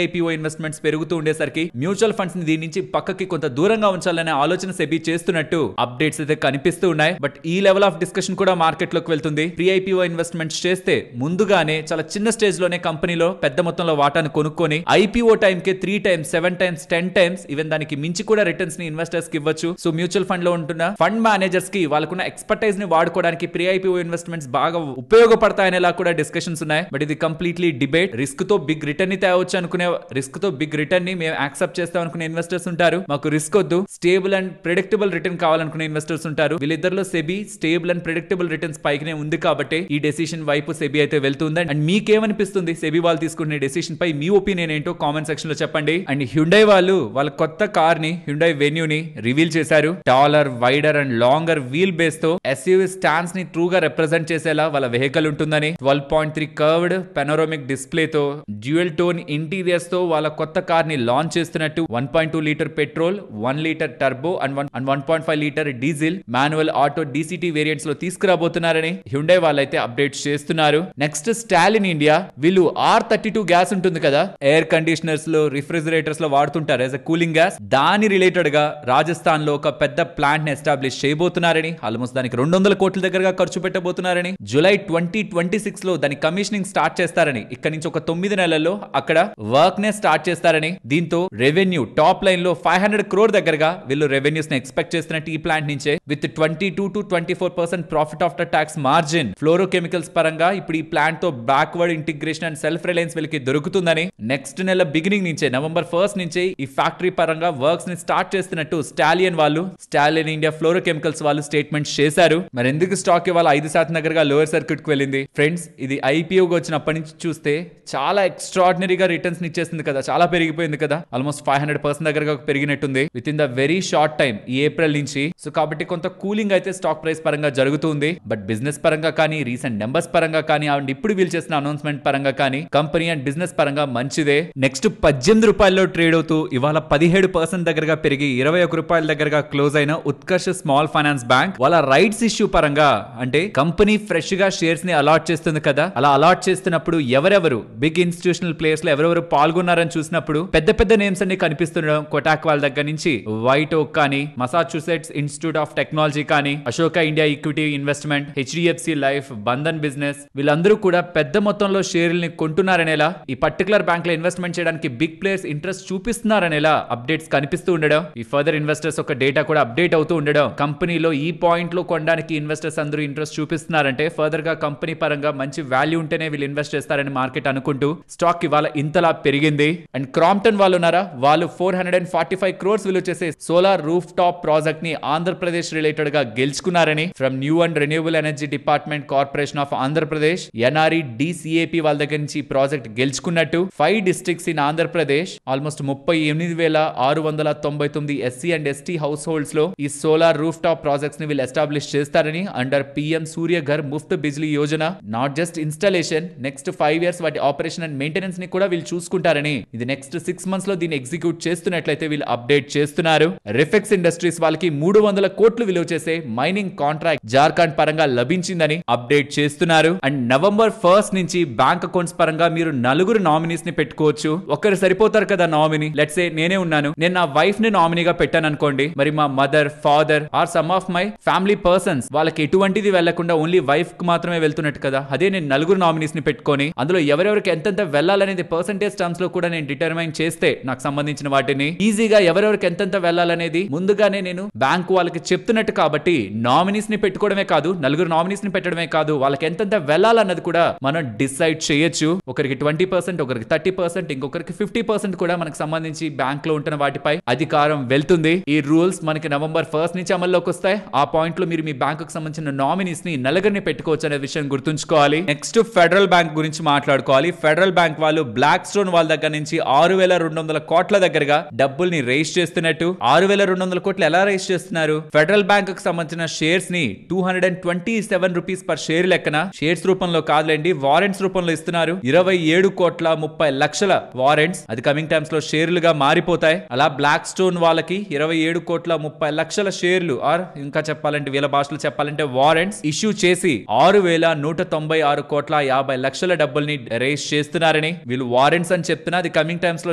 ఐపీఓ ఇన్వెస్ట్మెంట్స్ పెరుగుతూ ఉండేసరికి మ్యూచువల్ ఫండ్స్ ని దీని నుంచి పక్కకి కొంత దూరంగా ఉంచాలనే ఆలోచన సెబీ చేస్తున్నట్టు అప్డేట్స్ అయితే కనిపిస్తూ ఉన్నాయి. బట్ ఈ లెవెల్ ఆఫ్ డిస్కషన్ కూడా మార్కెట్ లోకి వెళ్తుంది. ప్రీ ఐపీఓ ఇన్వెస్ట్మెంట్స్ చేస్తే ముందుగానే చాలా చిన్న స్టేజ్ లోనే కంపెనీలో పెద్ద మొత్తంలో వాటాను కొనుక్కొని ఐపీఓ టైం కి 3 times, 7 times, 10 times ఈవెన్ దానికి మించి కూడా రిటర్న్స్ ని ఇన్వెస్టర్స్ కి ఇవ్వచ్చు. సో మ్యూచువల్ ఫండ్ లో ఉంటున్న ఫండ్ మేనేజర్స్ కి వాళ్ళకున్న ఎక్స్పర్టైజ్ ని వాడుకోవడానికి ప్రీ ఐపీఓ ఇన్వెస్ట్మెంట్స్ బాగా ఉపయోగపడతాయనేలా కూడా డిస్కషన్స్ ఉన్నాయి. బట్ ఇది కంప్లీట్లీ డిబేట్. రిస్క్ తో బిగ్ రిటర్న్ ని తేవచ్చు అనుకునే, రిస్క్ తో బిగ్ రిటర్న్ ని మేము యాక్సెప్ట్ చేస్తాం అనుకునే ఇన్వెస్టర్స్ ఉంటారు. మాకు రిస్క్ వద్దు, స్టేబుల్ అండ్ ప్రెడిక్టబుల్ రిటర్న్ కావాలనుకునే ఇన్వెస్టర్స్ ఉంటారు. వీళ్ళిద్దరిలో SEBI stable and predictable returns పైకినే ఉంది కాబట్టి ఈ డెసిషన్ వైపు సెబీ అయితే వెళ్తుంది. అండ్ మీకేమనిపిస్తుంది సెబీ వాళ్ళు తీసుకునే డెసిషన్ పై మీ ఒపీనియన్ ఏంటో కామెంట్ సెక్షన్ లో చెప్పండి. అండ్ హ్యుండై వాళ్ళు వాళ్ళ కొత్త కార్ ని, హ్యుండై వెన్యూ ని రివీల్ చేశారు. Taller, wider and longer wheel base తో ఎస్యూవీ స్టాండ్స్ ని ట్రూగా రిప్రజెంట్ చేసేలా వాళ్ళ వెహికల్ ఉంటుందని, 12.3 కర్వ్డ్ పెనోరామిక్ డిస్ప్లే తో, డ్యూయల్ టోన్ ఇంటీరియర్స్ తో వాళ్ళ కొత్త కార్ ని లాంచ్ చేస్తున్నట్టు, 1.2 litre petrol, 1 litre turbo and 1.5 litre diesel manual auto DCT variants లో తీసుకురాబోతున్నారని హ్యుండై వాళ్ళైతే అప్డేట్స్ చేస్తున్నారు. నెక్స్ట్ స్టాలిన్ ఇండియా, వీళ్ళు R32 గ్యాస్ ఉంటుంది కదా, ఎయిర్ కండిషనర్స్ లో, రిఫ్రిజిరేటర్స్ లో వాడుతుంటారు యాజ్ అ కూలింగ్ గ్యాస్. దాని రిలేటెడ్ గా రాజస్థాన్ లో ఒక పెద్ద ప్లాంట్ ని ఎస్టాబ్లిష్ చేయబోతున్నారని, ఆల్మోస్ట్ దానికి 200 కోట్ల దగ్గరగా ఖర్చు పెట్టబోతున్నారని, జూలై 2026 లో దాని కమిషనింగ్ స్టార్ట్ చేస్తారని, ఇక్కడ నుంచి ఒక 9 నెలల్లో అక్కడ వర్క్ నే స్టార్ట్ చేస్తారని, దీంతో రెవెన్యూ టాప్ లైన్ లో 500 crore దగ్గరగా వీళ్ళు రెవెన్యూస్ ని ఎక్స్పెక్ట్ చేస్తున్నట్టు ఈ ప్లాంట్ నుంచే, with 22 to 24% profit after tax margin. Fluorochemicals పరంగా ఇప్పుడు ఈ ప్లాంట్ తో backward integration and self reliance వీళ్ళకి దొరుకుతుందని, నెక్స్ట్ నెల బిగినింగ్ నుంచే, November 1st నుంచే ఈ ఫ్యాక్టరీ పరంగా వర్క్స్ ప్రాసెస్ ని స్టార్ట్ చేస్తున్నట్టు స్టాలియన్ వాళ్ళు, స్టాలియన్ ఇండియా ఫ్లోరోకెమికల్స్ వాళ్ళు స్టేట్మెంట్ చేశారు. మరి ఎందుకు స్టాక్ ఇవాళ 5% దగ్గరగా లోయర్ సర్క్యూట్ కు వెళ్ళింది? ఫ్రెండ్స్, ఇది ఐపీఓకి వచ్చినప్పటి నుంచి చూస్తే చాలా ఎక్స్ట్రాడినరీగా రిటర్న్స్ ఇచ్చేస్తుంది కదా, చాలా పెరిగిపోయింది కదా, ఆల్మోస్ట్ 500% దగ్గరగా పెరిగినట్టుంది within the very short time ఈ ఏప్రిల్ నుంచి. సో కాబట్టి కొంత కూలింగ్ అయితే స్టాక్ ప్రైస్ పరంగా జరుగుతుంది. బట్ బిజినెస్ పరంగా కానీ, రీసెంట్ నెంబర్స్ పరంగా కానీ, అండ్ ఇప్పుడు వీళ్ళు చేసిన అనౌన్స్మెంట్ పరంగా కానీ కంపెనీ అండ్ బిజినెస్ పరంగా మంచిదే. నెక్స్ట్ 18 రూపాయల్లో ట్రేడ్ అవుతూ ఇవాళ 17% దగ్గరగా పెరిగి 21 రూపాయల దగ్గరగా క్లోజ్ అయిన ఉత్కర్ష్ స్మాల్ ఫైనాన్స్ బ్యాంక్ వాళ్ళ రైట్స్ ఇష్యూ పరంగా, అంటే కంపెనీ ఫ్రెష్ గా షేర్స్ ని అలాట్ చేస్తుంది కదా, అలా అలాట్ చేస్తున్నప్పుడు ఎవరెవరు బిగ్ ఇన్స్టిట్యూషనల్ ప్లేయర్స్ లో ఎవరెవరు పాల్గొన్నారని చూసినప్పుడు పెద్ద పెద్ద నేమ్స్ అన్ని కనిపిస్తుండడం, కొటాక్ వాళ్ళ దగ్గర నుంచి వైట్ ఓక్ కానీ, మసాచ్యూసెట్స్ ఇన్స్టిట్యూట్ ఆఫ్ టెక్నాలజీ కానీ, Ashoka India equity investment, HDFC life, Bandhan business, వీళ్ళందరూ కూడా పెద్ద మొత్తంలో షేర్లని కొంటున్నారనేలా, ఈ పర్టికులర్ బ్యాంక్ లో ఇన్వెస్ట్మెంట్ చేయడానికి బిగ్ ప్లేయర్స్ ఇంట్రెస్ట్ చూపిస్తున్నారనేలా అప్డేట్స్ కనిపిస్తూ ఉండడం, ఈ ఫర్దర్ ఇన్వెస్టర్స్ ఒక డేటా కూడా అప్డేట్ అవుతూ ఉండడం, కంపెనీలో ఈ పాయింట్ లో కొనడానికి ఇన్వెస్టర్స్ అందరూ ఇంట్రెస్ట్ చూపిస్తున్నారంటే ఫర్దర్ గా కంపెనీ పరంగా మంచి వాల్యూ ఉంటేనే వీళ్ళు ఇన్వెస్ట్ చేస్తారని మార్కెట్ అనుకుంటూ స్టాక్ ఇవాళ ఇంతలా పెరిగింది. అండ్ క్రాంప్టన్ వాళ్ళు ఉన్నారా, వాళ్ళు 445 crores విలువ చేసే సోలార్ రూఫ్ టాప్ ప్రాజెక్ట్ ని ఆంధ్రప్రదేశ్ రిలేటెడ్ గా గెలుచుకున్నారని from new and renewable energy department corporation of Andhra Pradesh NRE DCAP వాళ్ళ దగ్గర నుంచి ప్రాజెక్ట్ గెలుచుకున్నట్టు 5 districts in Andhra Pradesh almost 38,699 SC and ST household లో ఈ సోలార్ రూఫ్ టాప్ ప్రాజెక్ట్స్ ని వీళ్ళు ఎస్టాబ్లిష్ చేస్తారని under PM Surya Ghar Muft Bijli Yojana. Not just installation, next 5 years వాటి ఆపరేషన్ అండ్ మెయింటెనెన్స్ ని కూడా వీళ్ళు చూసుకుంటారని, ఇది నెక్స్ట్ 6 months లో దీన్ని ఎగ్జిక్యూట్ చేస్తున్నట్లయితే వీళ్ళు అప్డేట్ చేస్తున్నారు. రిఫెక్స్ ఇండస్ట్రీస్ వాళ్ళకి 300 కోట్లు విలువ చేసే మైనింగ్ కాంట్రాక్ట్ జార్ఖండ్ పరంగా లభించిందని అప్డేట్ చేస్తున్నారు. అండ్ November 1st నుంచి బ్యాంక్ అకౌంట్స్ పరంగా మీరు 4 నామినీస్ ని పెట్టుకోవచ్చు. ఒక్కరు సరిపోతారు కదా నామినీ. లెట్స్ సే నేనే ఉన్నాను, నేను నా వైఫ్ ని నామినీగా పెట్టాను అనుకోండి, మరి మా mother, father or some of my family persons వాళ్ళకి ఎటువంటిది వెళ్లకుండా ఓన్లీ వైఫ్ కు మాత్రమే వెళ్తున్నట్టు కదా. అదే నేను 4 నామినీస్ ని పెట్టుకొని అందులో ఎవరెవరికి ఎంతెంత వెళ్ళాలనేది పర్సెంటేజ్ టర్మ్స్ లో కూడా నేను డిటర్మైన్ చేస్తే నాకు సంబంధించిన వాటిని ఈజీగా ఎవరెవరికి ఎంతెంత వెళ్ళాలనేది ముందుగానే నేను బ్యాంకు వాళ్ళకి చెప్తున్నట్టు కాబట్టి నామినీస్ ని పెట్టుకోవడమే కాదు, 4 నామినీస్ ని పెట్టడమే కాదు, వాళ్ళకి ఎంతెంత వెళ్ళాలన్నది కూడా మనం డిసైడ్ చేయొచ్చు. ఒకరికి 20%, ఒకరికి 30%, ఇంకొకరికి 50% కూడా మనకు సంబంధించి బ్యాంక్ లో ఉంటున్న వాటిపై అధికారం వెళ్తుంది. ఈ రూల్స్ మనకి November 1st నుంచి అమల్లోకి వస్తాయి. ఆ పాయింట్ లో మీరు మీ బ్యాంకు కు సంబంధించిన నామినీస్ ని 4 పెట్టుకోవచ్చు అనే విషయం గుర్తుంచుకోవాలి. నెక్స్ట్ ఫెడరల్ బ్యాంక్ గురించి మాట్లాడుకోవాలి. ఫెడరల్ బ్యాంక్ వాళ్ళు బ్లాక్ స్టోన్ వాళ్ళ దగ్గర నుంచి 6,200 కోట్ల దగ్గరగా డబ్బుల్ని రేస్ చేస్తున్నట్టు. 6,200 కోట్లు ఎలా రేస్ చేస్తున్నారు? ఫెడరల్ బ్యాంక్ కు సంబంధించిన షేర్స్ ని 227 రూపీస్ పర్ షేర్ లెక్కన, షేర్స్ రూపంలో కాదులేండి, వారెంట్స్ రూపంలో ఇస్తున్నారు. 27,30,00,000 వారెంట్స్ అది కమింగ్ టైమ్స్ లో షేర్లుగా మారిపోతాయి. అలా బ్లాక్ స్టోన్ వాళ్ళకి 27,30,00,000 షేర్లు ఆర్ ఇంకా చెప్పాలంటే వీళ్ళ భాషలో చెప్పాలంటే వారెంట్స్ ఇష్యూ చేసి 6,196,50,00,000 డబ్బుల్ని రేస్ చేస్తున్నారని వీళ్ళు వారెంట్స్ అని చెప్తున్నా, అది కమింగ్ టైమ్స్ లో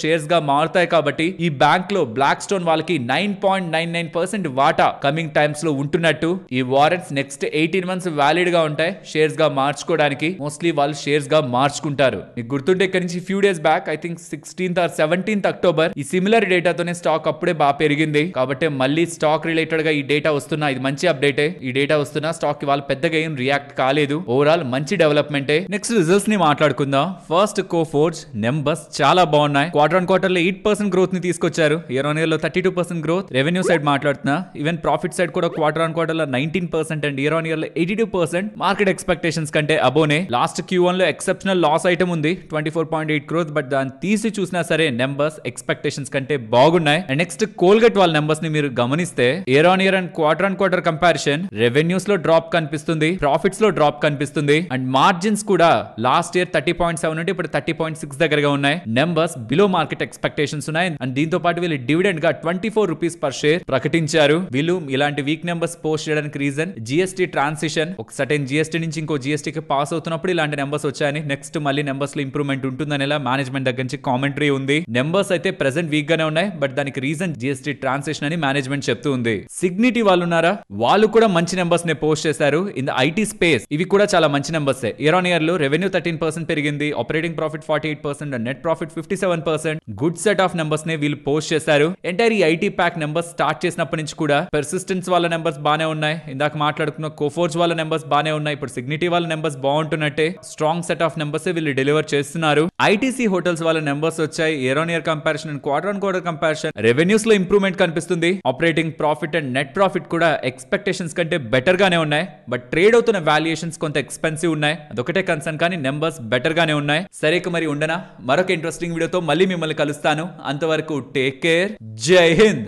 షేర్స్ గా మారుతాయి. కాబట్టి ఈ బ్యాంక్ లో బ్లాక్ స్టోన్ వాళ్ళకి 9.99% వాటా కమింగ్ టైమ్స్ లో ఉంటున్నట్టు. ఈ వారెంట్స్ నెక్స్ట్ 18 months వ్యాలిడ్ గా ఉంటాయి షేర్స్ గా మార్చుకోవడానికి. మోస్ట్లీ వాళ్ళు షేర్స్ గా మార్చుకుంటారు. మీకు గుర్తుంటే ఇక్కడ నుంచి few days back, I think 16th or 17th October ఈ సిమిలర్ డేటాతోనే స్టాక్ అప్పుడే బాగా పెరిగింది. కాబట్టి మళ్ళీ స్టాక్ రిలేటెడ్ గా ఈ డేటా వస్తున్నా, ఇది మంచి అప్డేటే. ఈ డేటా వస్తున్నా స్టాక్ వాళ్ళు పెద్దగా ఏం రియాక్ట్ కాలేదు. ఓవరాల్ మంచి డెవలప్మెంటే. నెక్స్ట్ రిజల్ట్స్ ని మాట్లాడుకుందాం. ఫస్ట్ కోఫోర్జ్ నెంబర్స్ చాలా బాగున్నాయి. క్వార్టర్ ఆన్ క్వార్టర్ లో 8% గ్రోత్ ని తీసుకొచ్చారు. ఇయర్ ఆన్ ఇయర్ లో 32% గ్రోత్. రెవెన్యూ సైడ్ మాట్లాడుతున్నా, ఈవెన్ ప్రాఫిట్ సైడ్ కూడా క్వార్టర్ ఆన్ క్వార్టర్ లో 19% అండ్ ఇయర్ ఆన్ ఇయర్ లో 82%. మార్కెట్ ఎక్స్పెక్టేషన్స్ కంటే అబోనే. లాస్ట్ Q1 లో ఎక్సెప్షనల్ లాస్ ఐటమ్ ఉంది 24.8 crores, బట్ దాన్ని తీసి చూసినా సరే నెంబర్స్ ఎక్స్పెక్టేషన్స్ కంటే బాగున్నాయి. అండ్ నెక్స్ట్ కోల్గేట్ వాళ్ళ నెంబర్స్ ని మీరు గమనిస్తే year on year and quarter on quarter comparison revenues లో డ్రాప్ కనిపిస్తుంది, ప్రాఫిట్స్ లో డ్రాప్ కనిపిస్తుంది. అండ్ మార్జిన్స్ కూడా లాస్ట్ ఇయర్ 30.7 నుండి ఇప్పుడు 30.6 దగ్గరగా ఉన్నాయి. నెంబర్స్ బిలో మార్కెట్ ఎక్స్పెక్టేషన్స్ ఉన్నాయి. అండ్ దీంతో పాటు వీళ్ళు డివిడెండ్ గా 24 రూపీస్ పర్ షేర్ ప్రకటించారు. వీళ్ళు ఇలాంటి వీక్ నెంబర్స్ పోస్ట్ చేయడానికి రీజన్ జిఎస్టీ ట్రాన్సిషన్. ఒక సర్టెన్ జిఎస్టీ నుంచి ఇంకో జిఎస్టీ కి పాస్ అవుతున్నప్పుడు ఇలాంటి నెంబర్స్ వచ్చాయని, నెక్స్ట్ మళ్ళీ నెంబర్స్ లో ఇంప్రూవ్మెంట్ ఉంటుందని మేనేజ్మెంట్ దగ్గర నుంచి కామెంటరీ ఉంది. నెంబర్స్ అయితే ప్రెసెంట్ వీక్ గానే ఉన్నాయి, బట్ దానికి రీజన్ జిఎస్టీ ట్రాన్సిషన్ అని మేనేజ్మెంట్ చెప్తూ ఉంది. సిగ్నిటీ వాళ్ళు ఉన్నారా, వాళ్ళు కూడా మంచి నెంబర్స్ ని పోస్ట్ చేశారు ఇన్ ద ఐటీ స్పేస్. ఇవి కూడా చాలా మంచి నెంబర్స్. ఇయర్ ఆన్ ఇయర్ లో రెవెన్యూ 13% పెరిగింది, operating profit 48% and net profit 57%. Good set of numbers ని వీళ్ళు పోస్ట్ చేశారు. ఎంటైర్ ఈ ఐటీ ప్యాక్ నెంబర్స్ స్టార్ట్ చేసినప్పటి నుంచి కూడా పెర్సిస్టెన్స్ వాళ్ళ నెంబర్స్ బానే ఉన్నాయి. ఇందాక మాట్లాడుకున్న కోఫోర్జ్ వాళ్ళ నెంబర్స్ బానే ఉన్నాయి. ఇప్పుడు సిగ్నిటీ వాళ్ళ నెంబర్స్ బాగుంటున్నట్టే. స్ట్రాంగ్ సెట్ ఆఫ్ నెంబర్స్ వీళ్ళు డెలివర్ చేస్తున్నారు. ఐటీసీ హోటల్స్ వాళ్ళ నెంబర్స్ వచ్చాయి. Year on year comparison and quarter on quarter comparison revenues లో ఇంప్రూవ్మెంట్ కనిపిస్తుంది. Operating profit and net profit కూడా ఎక్స్పెక్టేషన్స్ కంటే బెటర్ గానే ఉన్నాయి. బట్ ట్రేడ్ అవుతున్న వాల్యుయేషన్స్ కొంత ఎక్స్పెన్సివ్ ఉన్నాయి. అదొకటే కన్సర్న్, కానీ నెంబర్స్ బెటర్ గానే ఉన్నాయి. సరే మరి ఉండనా, మరొక ఇంట్రెస్టింగ్ వీడియోతో మళ్ళీ మిమ్మల్ని కలుస్తాను. అంతవరకు టేక్ కేర్. జై హింద్.